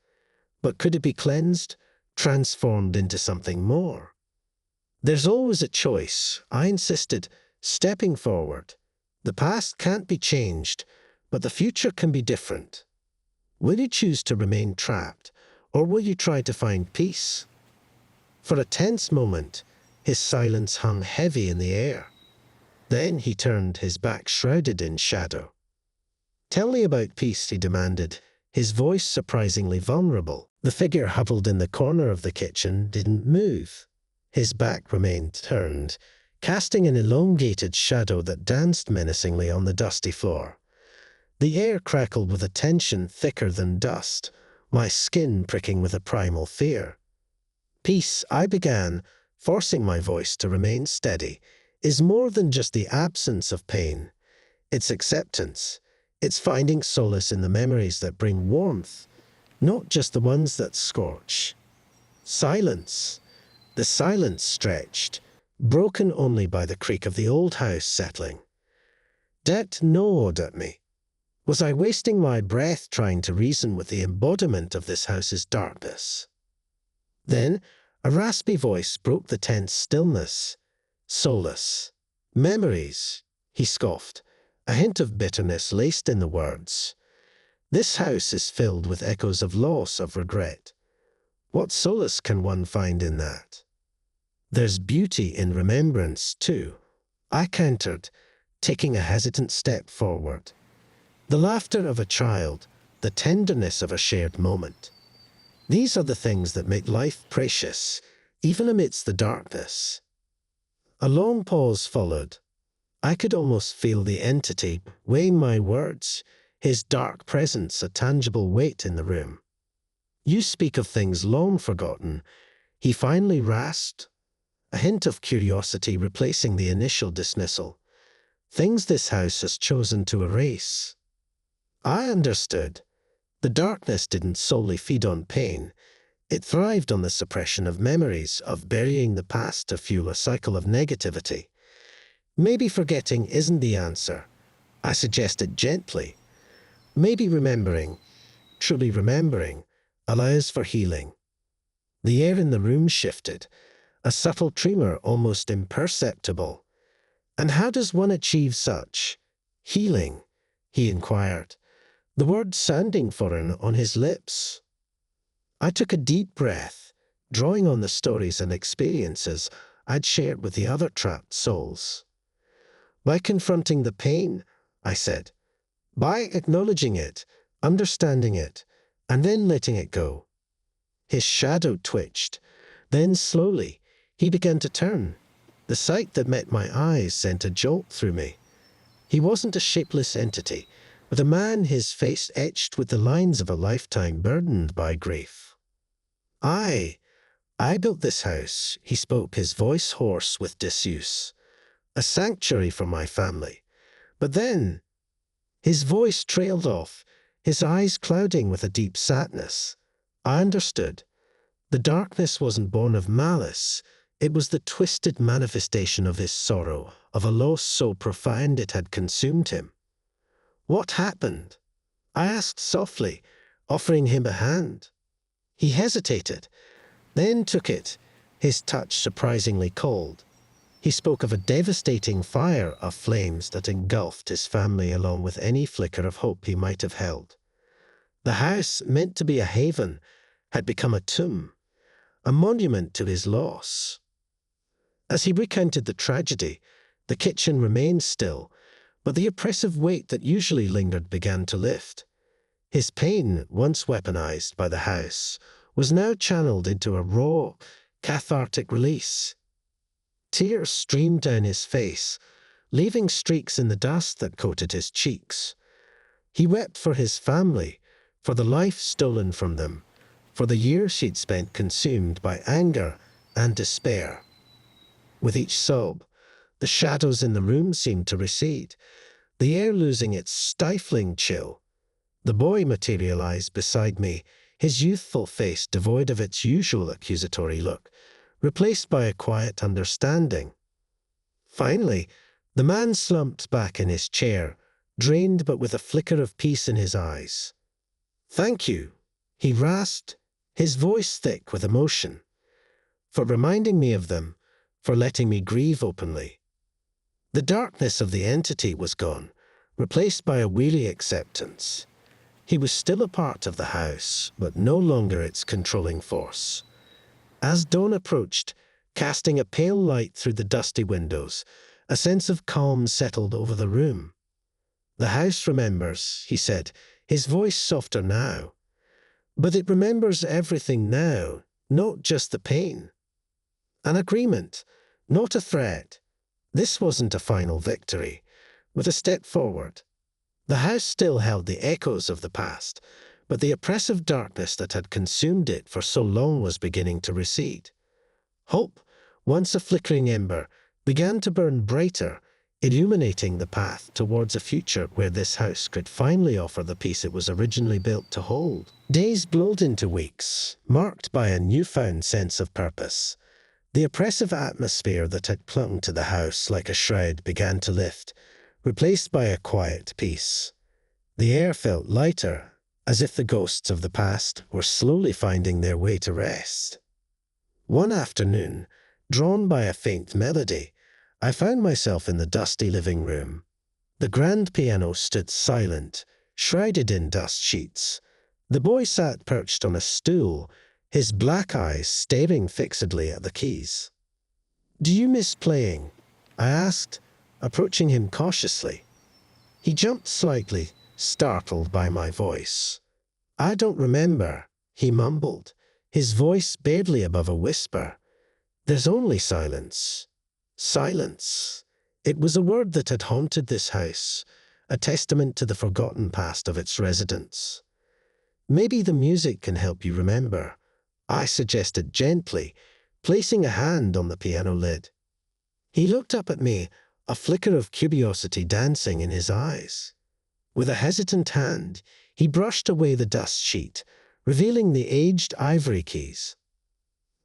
But could it be cleansed, transformed into something more? There's always a choice, I insisted, stepping forward. The past can't be changed, but the future can be different. Will you choose to remain trapped, or will you try to find peace? For a tense moment, his silence hung heavy in the air. Then he turned, his back shrouded in shadow. "Tell me about peace," he demanded, his voice surprisingly vulnerable. The figure huddled in the corner of the kitchen didn't move. His back remained turned, casting an elongated shadow that danced menacingly on the dusty floor. The air crackled with a tension thicker than dust, my skin pricking with a primal fear. "Peace," I began, forcing my voice to remain steady, "is more than just the absence of pain. It's acceptance. It's finding solace in the memories that bring warmth, not just the ones that scorch." Silence. The silence stretched, broken only by the creak of the old house settling. Doubt gnawed at me. Was I wasting my breath trying to reason with the embodiment of this house's darkness? Then, a raspy voice broke the tense stillness. "Solace. Memories," he scoffed, a hint of bitterness laced in the words. "This house is filled with echoes of loss, of regret. What solace can one find in that?" "There's beauty in remembrance, too," I countered, taking a hesitant step forward. "The laughter of a child, the tenderness of a shared moment. These are the things that make life precious, even amidst the darkness." A long pause followed. I could almost feel the entity weighing my words, his dark presence a tangible weight in the room. "You speak of things long forgotten," he finally rasped, a hint of curiosity replacing the initial dismissal. "Things this house has chosen to erase." I understood. The darkness didn't solely feed on pain. It thrived on the suppression of memories, of burying the past to fuel a cycle of negativity. "Maybe forgetting isn't the answer," I suggested gently. "Maybe remembering, truly remembering, allows for healing." The air in the room shifted, a subtle tremor almost imperceptible. "And how does one achieve such healing?" he inquired, the words sounding foreign on his lips. I took a deep breath, drawing on the stories and experiences I'd shared with the other trapped souls. "By confronting the pain," I said. "By acknowledging it, understanding it, and then letting it go." His shadow twitched. Then slowly, he began to turn. The sight that met my eyes sent a jolt through me. He wasn't a shapeless entity, but a man, his face etched with the lines of a lifetime burdened by grief. I built this house," he spoke, his voice hoarse with disuse. "A sanctuary for my family. But then—" His voice trailed off, his eyes clouding with a deep sadness. I understood. The darkness wasn't born of malice. It was the twisted manifestation of his sorrow, of a loss so profound it had consumed him. "What happened?" I asked softly, offering him a hand. He hesitated, then took it, his touch surprisingly cold. He spoke of a devastating fire of flames that engulfed his family along with any flicker of hope he might have held. The house, meant to be a haven, had become a tomb, a monument to his loss. As he recounted the tragedy, the kitchen remained still, but the oppressive weight that usually lingered began to lift. His pain, once weaponized by the house, was now channeled into a raw, cathartic release. Tears streamed down his face, leaving streaks in the dust that coated his cheeks. He wept for his family, for the life stolen from them, for the years she'd spent consumed by anger and despair. With each sob, the shadows in the room seemed to recede, the air losing its stifling chill. The boy materialized beside me, his youthful face devoid of its usual accusatory look, replaced by a quiet understanding. Finally, the man slumped back in his chair, drained but with a flicker of peace in his eyes. "Thank you," he rasped, his voice thick with emotion, "for reminding me of them, for letting me grieve openly." The darkness of the entity was gone, replaced by a weary acceptance. He was still a part of the house, but no longer its controlling force. As dawn approached, casting a pale light through the dusty windows, a sense of calm settled over the room. "The house remembers," he said, his voice softer now. "But it remembers everything now, not just the pain." An agreement, not a threat. This wasn't a final victory, but a step forward. The house still held the echoes of the past, but the oppressive darkness that had consumed it for so long was beginning to recede. Hope, once a flickering ember, began to burn brighter, illuminating the path towards a future where this house could finally offer the peace it was originally built to hold. Days blurred into weeks, marked by a newfound sense of purpose. The oppressive atmosphere that had clung to the house like a shroud began to lift, replaced by a quiet peace. The air felt lighter, as if the ghosts of the past were slowly finding their way to rest. One afternoon, drawn by a faint melody, I found myself in the dusty living room. The grand piano stood silent, shrouded in dust sheets. The boy sat perched on a stool, his black eyes staring fixedly at the keys. "Do you miss playing?" I asked, approaching him cautiously. He jumped slightly, startled by my voice. "I don't remember," he mumbled, his voice barely above a whisper. "There's only silence." Silence. It was a word that had haunted this house, a testament to the forgotten past of its residents. "Maybe the music can help you remember," I suggested gently, placing a hand on the piano lid. He looked up at me, a flicker of curiosity dancing in his eyes. With a hesitant hand, he brushed away the dust sheet, revealing the aged ivory keys.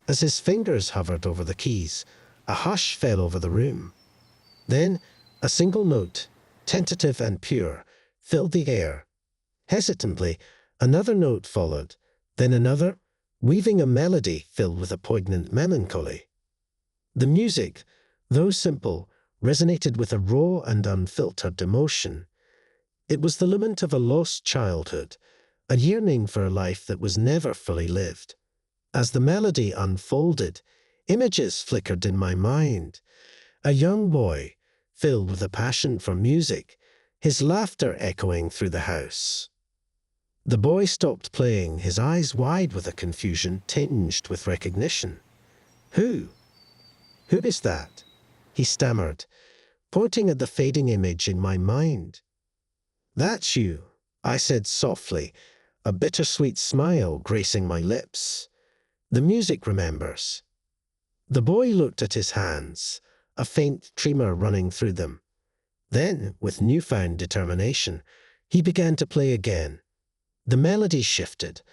As his fingers hovered over the keys, a hush fell over the room. Then, a single note, tentative and pure, filled the air. Hesitantly, another note followed, then another, weaving a melody filled with a poignant melancholy. The music, though simple, resonated with a raw and unfiltered emotion. It was the lament of a lost childhood, a yearning for a life that was never fully lived. As the melody unfolded, images flickered in my mind. A young boy, filled with a passion for music, his laughter echoing through the house. The boy stopped playing, his eyes wide with a confusion tinged with recognition. "Who? Who is that?" he stammered, pointing at the fading image in my mind. "That's you," I said softly, a bittersweet smile gracing my lips. "The music remembers." The boy looked at his hands, a faint tremor running through them. Then, with newfound determination, he began to play again. The melody shifted,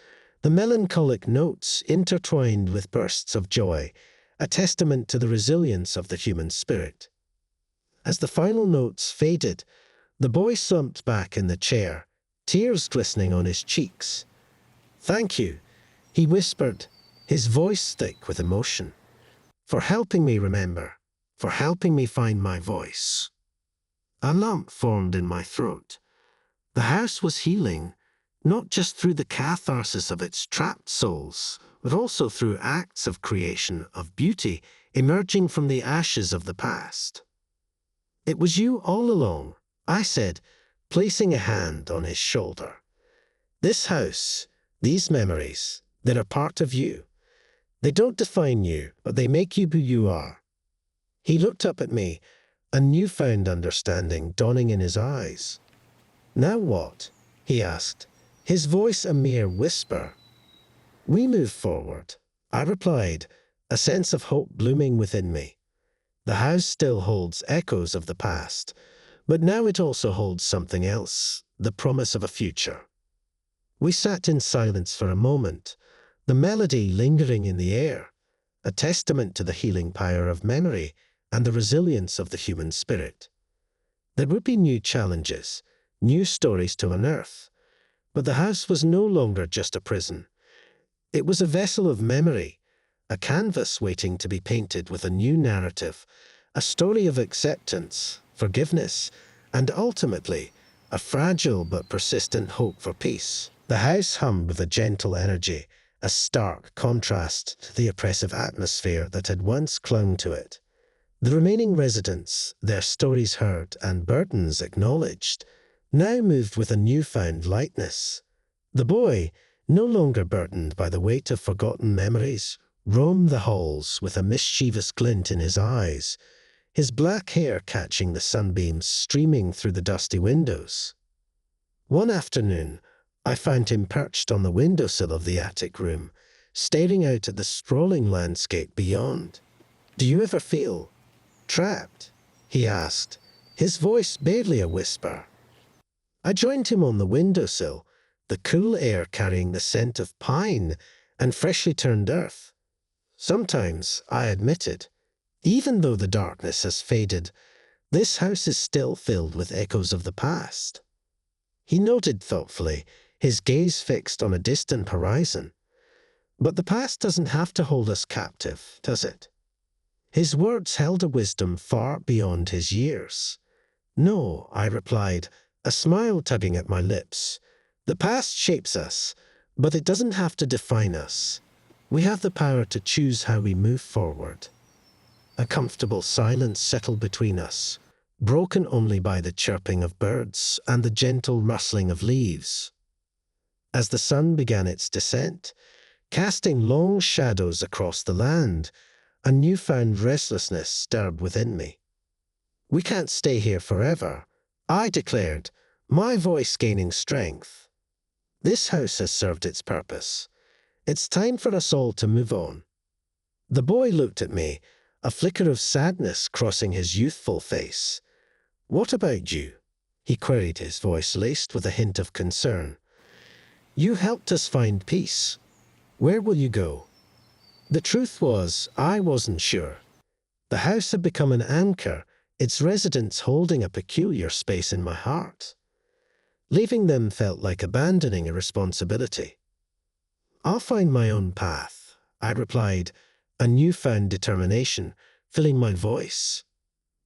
the melancholic notes intertwined with bursts of joy, a testament to the resilience of the human spirit. As the final notes faded, the boy slumped back in the chair, tears glistening on his cheeks. "Thank you," he whispered, his voice thick with emotion, "for helping me remember, for helping me find my voice." A lump formed in my throat. The house was healing, not just through the catharsis of its trapped souls, but also through acts of creation, of beauty, emerging from the ashes of the past. "It was you all along," I said, placing a hand on his shoulder. "This house, these memories, they're a part of you. They don't define you, but they make you who you are." He looked up at me, a newfound understanding dawning in his eyes. "Now what?" he asked, his voice a mere whisper. "We move forward," I replied, a sense of hope blooming within me. The house still holds echoes of the past, but now it also holds something else, the promise of a future. We sat in silence for a moment, the melody lingering in the air, a testament to the healing power of memory and the resilience of the human spirit. There would be new challenges, new stories to unearth. But the house was no longer just a prison. It was a vessel of memory, a canvas waiting to be painted with a new narrative, a story of acceptance, forgiveness, and ultimately, a fragile but persistent hope for peace. The house hummed with a gentle energy, a stark contrast to the oppressive atmosphere that had once clung to it. The remaining residents, their stories heard and burdens acknowledged, now moved with a newfound lightness. The boy, no longer burdened by the weight of forgotten memories, roamed the halls with a mischievous glint in his eyes, his black hair catching the sunbeams streaming through the dusty windows. One afternoon, I found him perched on the windowsill of the attic room, staring out at the sprawling landscape beyond. "Do you ever feel trapped?" he asked, his voice barely a whisper. I joined him on the windowsill, the cool air carrying the scent of pine and freshly turned earth. "Sometimes," I admitted, "even though the darkness has faded, this house is still filled with echoes of the past." He nodded thoughtfully, his gaze fixed on a distant horizon. "But the past doesn't have to hold us captive, does it?" His words held a wisdom far beyond his years. "No," I replied, a smile tugging at my lips. "The past shapes us, but it doesn't have to define us. We have the power to choose how we move forward." A comfortable silence settled between us, broken only by the chirping of birds and the gentle rustling of leaves. As the sun began its descent, casting long shadows across the land, a newfound restlessness stirred within me. "We can't stay here forever," I declared, my voice gaining strength. "This house has served its purpose. It's time for us all to move on." The boy looked at me, a flicker of sadness crossing his youthful face. "What about you?" he queried, his voice laced with a hint of concern. "You helped us find peace. Where will you go?" The truth was, I wasn't sure. The house had become an anchor, its residents holding a peculiar space in my heart. Leaving them felt like abandoning a responsibility. "I'll find my own path," I replied, a newfound determination filling my voice.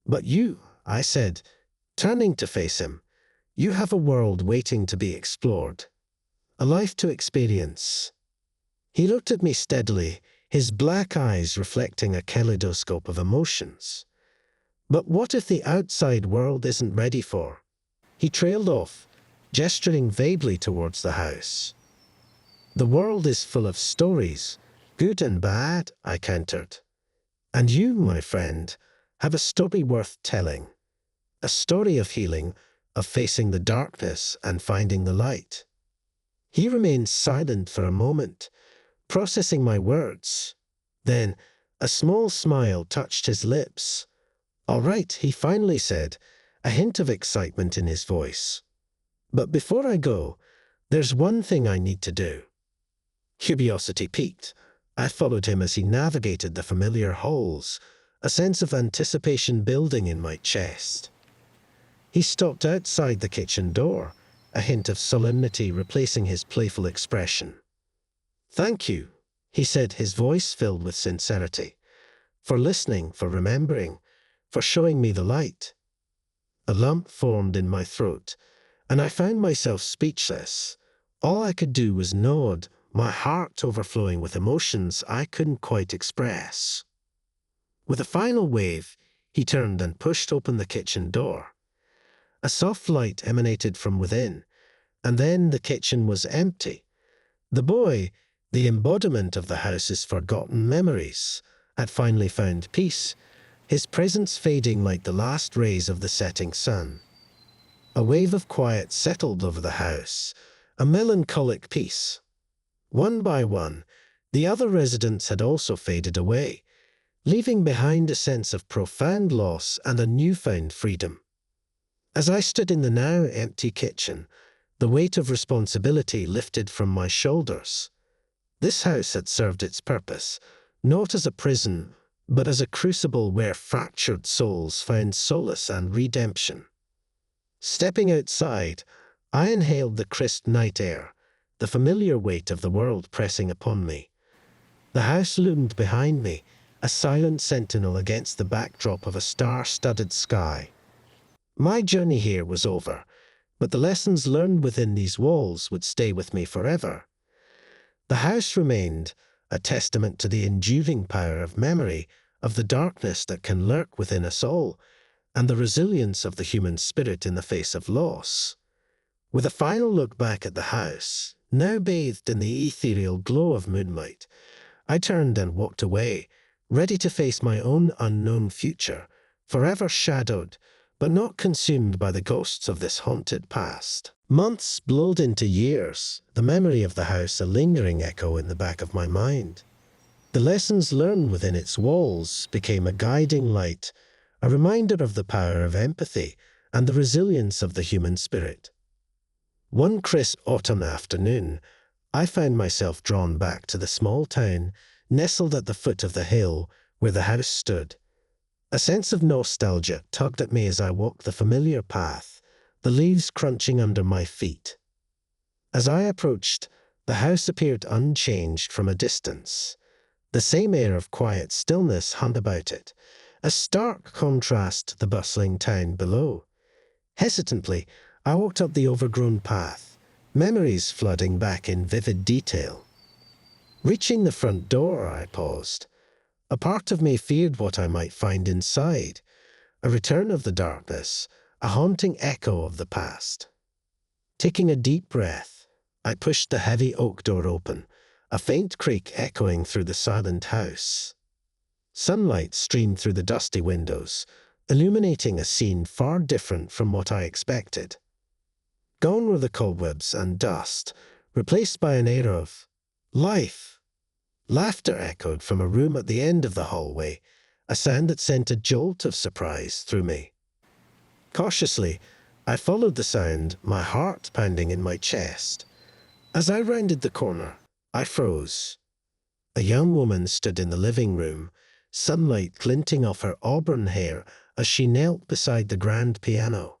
"But you," I said, turning to face him, "you have a world waiting to be explored, a life to experience." He looked at me steadily, his black eyes reflecting a kaleidoscope of emotions. "But what if the outside world isn't ready for?" He trailed off, gesturing vaguely towards the house. "The world is full of stories, good and bad," I countered. "And you, my friend, have a story worth telling. A story of healing, of facing the darkness and finding the light." He remained silent for a moment, processing my words. Then, a small smile touched his lips. "All right," he finally said, a hint of excitement in his voice. "But before I go, there's one thing I need to do." Curiosity piqued. I followed him as he navigated the familiar halls, a sense of anticipation building in my chest. He stopped outside the kitchen door, a hint of solemnity replacing his playful expression. "Thank you," he said, his voice filled with sincerity, "for listening, for remembering, for showing me the light." A lump formed in my throat, and I found myself speechless. All I could do was nod, my heart overflowing with emotions I couldn't quite express. With a final wave, he turned and pushed open the kitchen door. A soft light emanated from within, and then the kitchen was empty. The boy, the embodiment of the house's forgotten memories, had finally found peace, his presence fading like the last rays of the setting sun. A wave of quiet settled over the house, a melancholic peace. One by one, the other residents had also faded away, leaving behind a sense of profound loss and a newfound freedom. As I stood in the now empty kitchen, the weight of responsibility lifted from my shoulders. This house had served its purpose, not as a prison, but as a crucible where fractured souls found solace and redemption. Stepping outside, I inhaled the crisp night air, the familiar weight of the world pressing upon me. The house loomed behind me, a silent sentinel against the backdrop of a star-studded sky. My journey here was over, but the lessons learned within these walls would stay with me forever. The house remained, a testament to the enduring power of memory, of the darkness that can lurk within us all, and the resilience of the human spirit in the face of loss. With a final look back at the house, now bathed in the ethereal glow of moonlight, I turned and walked away, ready to face my own unknown future, forever shadowed, but not consumed by the ghosts of this haunted past. Months blowed into years, the memory of the house a lingering echo in the back of my mind. The lessons learned within its walls became a guiding light, a reminder of the power of empathy and the resilience of the human spirit. One crisp autumn afternoon, I found myself drawn back to the small town nestled at the foot of the hill where the house stood. A sense of nostalgia tugged at me as I walked the familiar path, the leaves crunching under my feet. As I approached, the house appeared unchanged from a distance. The same air of quiet stillness hung about it, a stark contrast to the bustling town below. Hesitantly, I walked up the overgrown path, memories flooding back in vivid detail. Reaching the front door, I paused. A part of me feared what I might find inside, a return of the darkness, a haunting echo of the past. Taking a deep breath, I pushed the heavy oak door open, a faint creak echoing through the silent house. Sunlight streamed through the dusty windows, illuminating a scene far different from what I expected. Gone were the cobwebs and dust, replaced by an air of life. Laughter echoed from a room at the end of the hallway, a sound that sent a jolt of surprise through me. Cautiously, I followed the sound, my heart pounding in my chest. As I rounded the corner, I froze. A young woman stood in the living room, sunlight glinting off her auburn hair as she knelt beside the grand piano.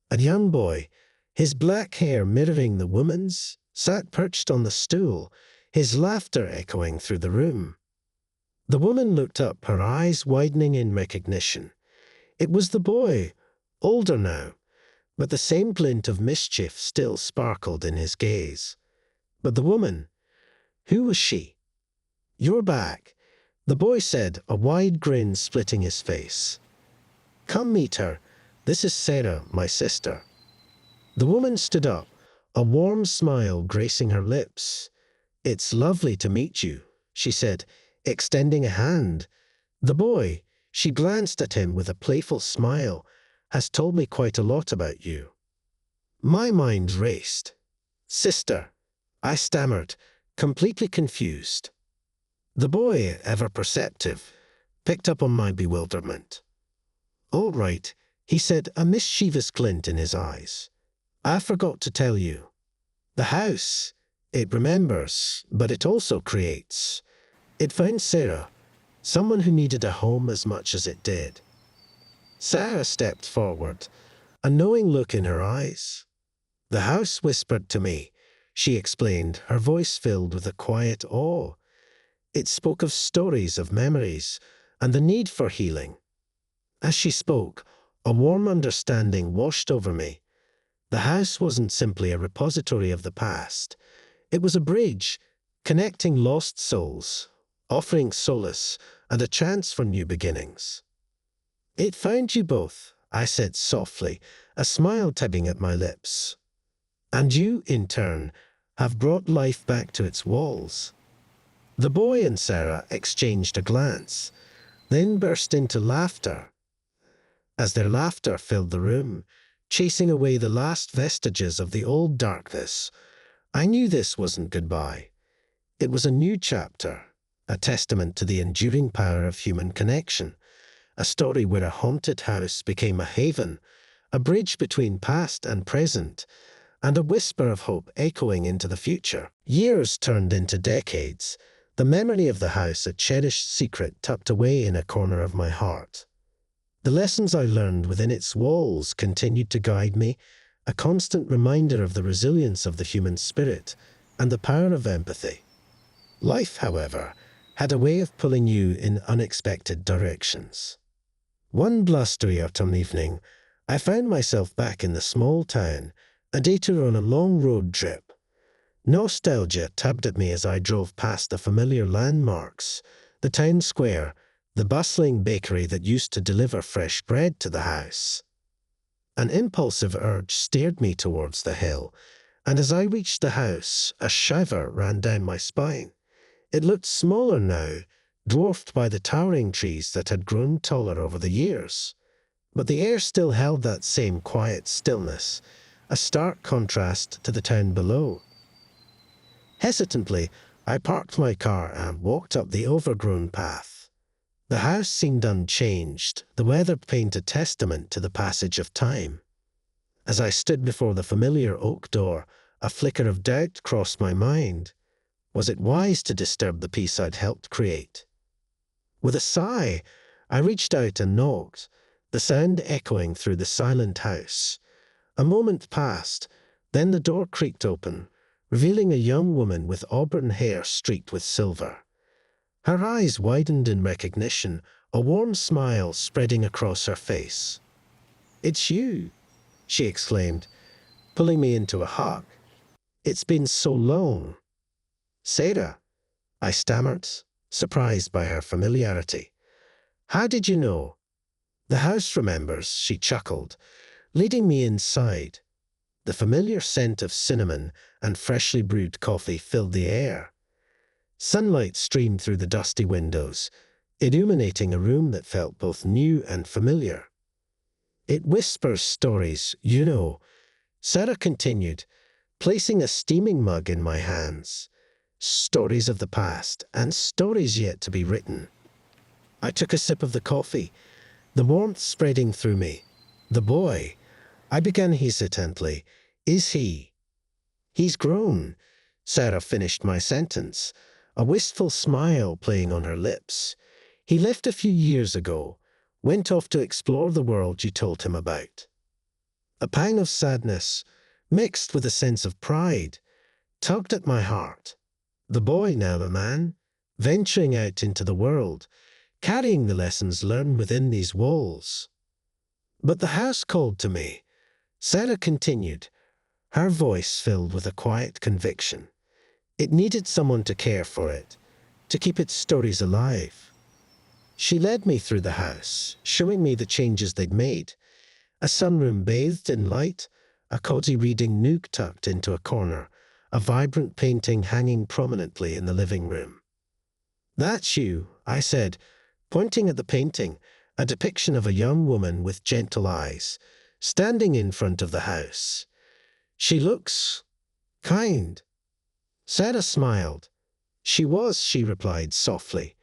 A young boy, his black hair mirroring the woman's, sat perched on the stool, his laughter echoing through the room. The woman looked up, her eyes widening in recognition. It was the boy, older now, but the same glint of mischief still sparkled in his gaze. But the woman, who was she? "You're back," the boy said, a wide grin splitting his face. "Come meet her. This is Sarah, my sister." The woman stood up, a warm smile gracing her lips. "It's lovely to meet you," she said, extending a hand. The boy, she glanced at him with a playful smile, "has told me quite a lot about you." My mind raced. "Sister," I stammered, completely confused. The boy, ever perceptive, picked up on my bewilderment. "All right," he said, a mischievous glint in his eyes. "I forgot to tell you. The house, it remembers, but it also creates. It found Sarah, someone who needed a home as much as it did." Sarah stepped forward, a knowing look in her eyes. "The house whispered to me," she explained, her voice filled with a quiet awe. "It spoke of stories, of memories, and the need for healing." As she spoke, a warm understanding washed over me. The house wasn't simply a repository of the past. It was a bridge, connecting lost souls, offering solace and a chance for new beginnings. "It found you both," I said softly, a smile tugging at my lips. "And you, in turn, have brought life back to its walls." The boy and Sarah exchanged a glance, then burst into laughter. As their laughter filled the room, chasing away the last vestiges of the old darkness, I knew this wasn't goodbye. It was a new chapter, a testament to the enduring power of human connection, a story where a haunted house became a haven, a bridge between past and present, and a whisper of hope echoing into the future. Years turned into decades, the memory of the house a cherished secret tucked away in a corner of my heart. The lessons I learned within its walls continued to guide me, a constant reminder of the resilience of the human spirit and the power of empathy. Life, however, had a way of pulling you in unexpected directions. One blustery autumn evening, I found myself back in the small town, a detour on a long road trip. Nostalgia tugged at me as I drove past the familiar landmarks, the town square, the bustling bakery that used to deliver fresh bread to the house. An impulsive urge steered me towards the hill, and as I reached the house, a shiver ran down my spine. It looked smaller now, dwarfed by the towering trees that had grown taller over the years. But the air still held that same quiet stillness, a stark contrast to the town below. Hesitantly, I parked my car and walked up the overgrown path. The house seemed unchanged, the weather painted testament to the passage of time. As I stood before the familiar oak door, a flicker of doubt crossed my mind. Was it wise to disturb the peace I'd helped create? With a sigh, I reached out and knocked, the sound echoing through the silent house. A moment passed, then the door creaked open, revealing a young woman with auburn hair streaked with silver. Her eyes widened in recognition, a warm smile spreading across her face. "It's you," she exclaimed, pulling me into a hug. "It's been so long." "Sarah," I stammered, surprised by her familiarity. "How did you know?" "The house remembers," she chuckled, leading me inside. The familiar scent of cinnamon and freshly brewed coffee filled the air. Sunlight streamed through the dusty windows, illuminating a room that felt both new and familiar. "It whispers stories, you know," Sarah continued, placing a steaming mug in my hands. "Stories of the past and stories yet to be written." I took a sip of the coffee, the warmth spreading through me. "The boy," I began hesitantly, "is he?" "He's grown," Sarah finished my sentence, a wistful smile playing on her lips. "He left a few years ago, went off to explore the world you told him about." A pang of sadness, mixed with a sense of pride, tugged at my heart. The boy, now a man, venturing out into the world, carrying the lessons learned within these walls. But the house called to me, Sarah continued, her voice filled with a quiet conviction. It needed someone to care for it, to keep its stories alive. She led me through the house, showing me the changes they'd made. A sunroom bathed in light, a cozy reading nook tucked into a corner, a vibrant painting hanging prominently in the living room. "That's you," I said, pointing at the painting, a depiction of a young woman with gentle eyes, standing in front of the house. "She looks kind." Sarah smiled. "She was," she replied softly.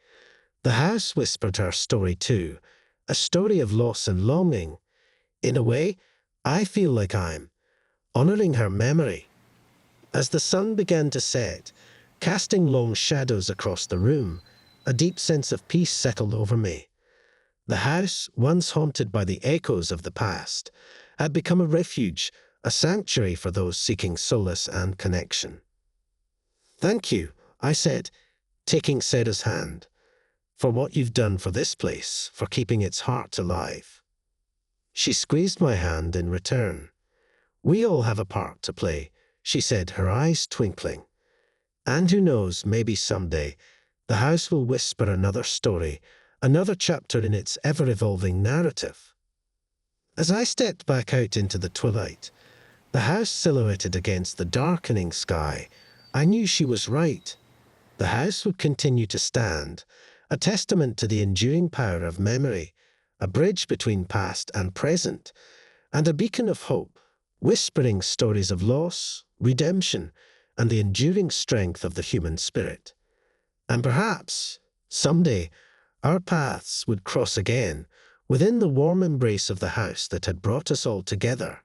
The house whispered her story too, a story of loss and longing. In a way, I feel like I'm honoring her memory. As the sun began to set, casting long shadows across the room, a deep sense of peace settled over me. The house, once haunted by the echoes of the past, had become a refuge, a sanctuary for those seeking solace and connection. "Thank you," I said, taking Sarah's hand, "for what you've done for this place, for keeping its heart alive." She squeezed my hand in return. "We all have a part to play," she said, her eyes twinkling. "And who knows, maybe someday, the house will whisper another story, another chapter in its ever-evolving narrative." As I stepped back out into the twilight, the house silhouetted against the darkening sky, I knew she was right. The house would continue to stand, a testament to the enduring power of memory, a bridge between past and present, and a beacon of hope, whispering stories of loss, redemption, and the enduring strength of the human spirit. And perhaps, someday, our paths would cross again, within the warm embrace of the house that had brought us all together.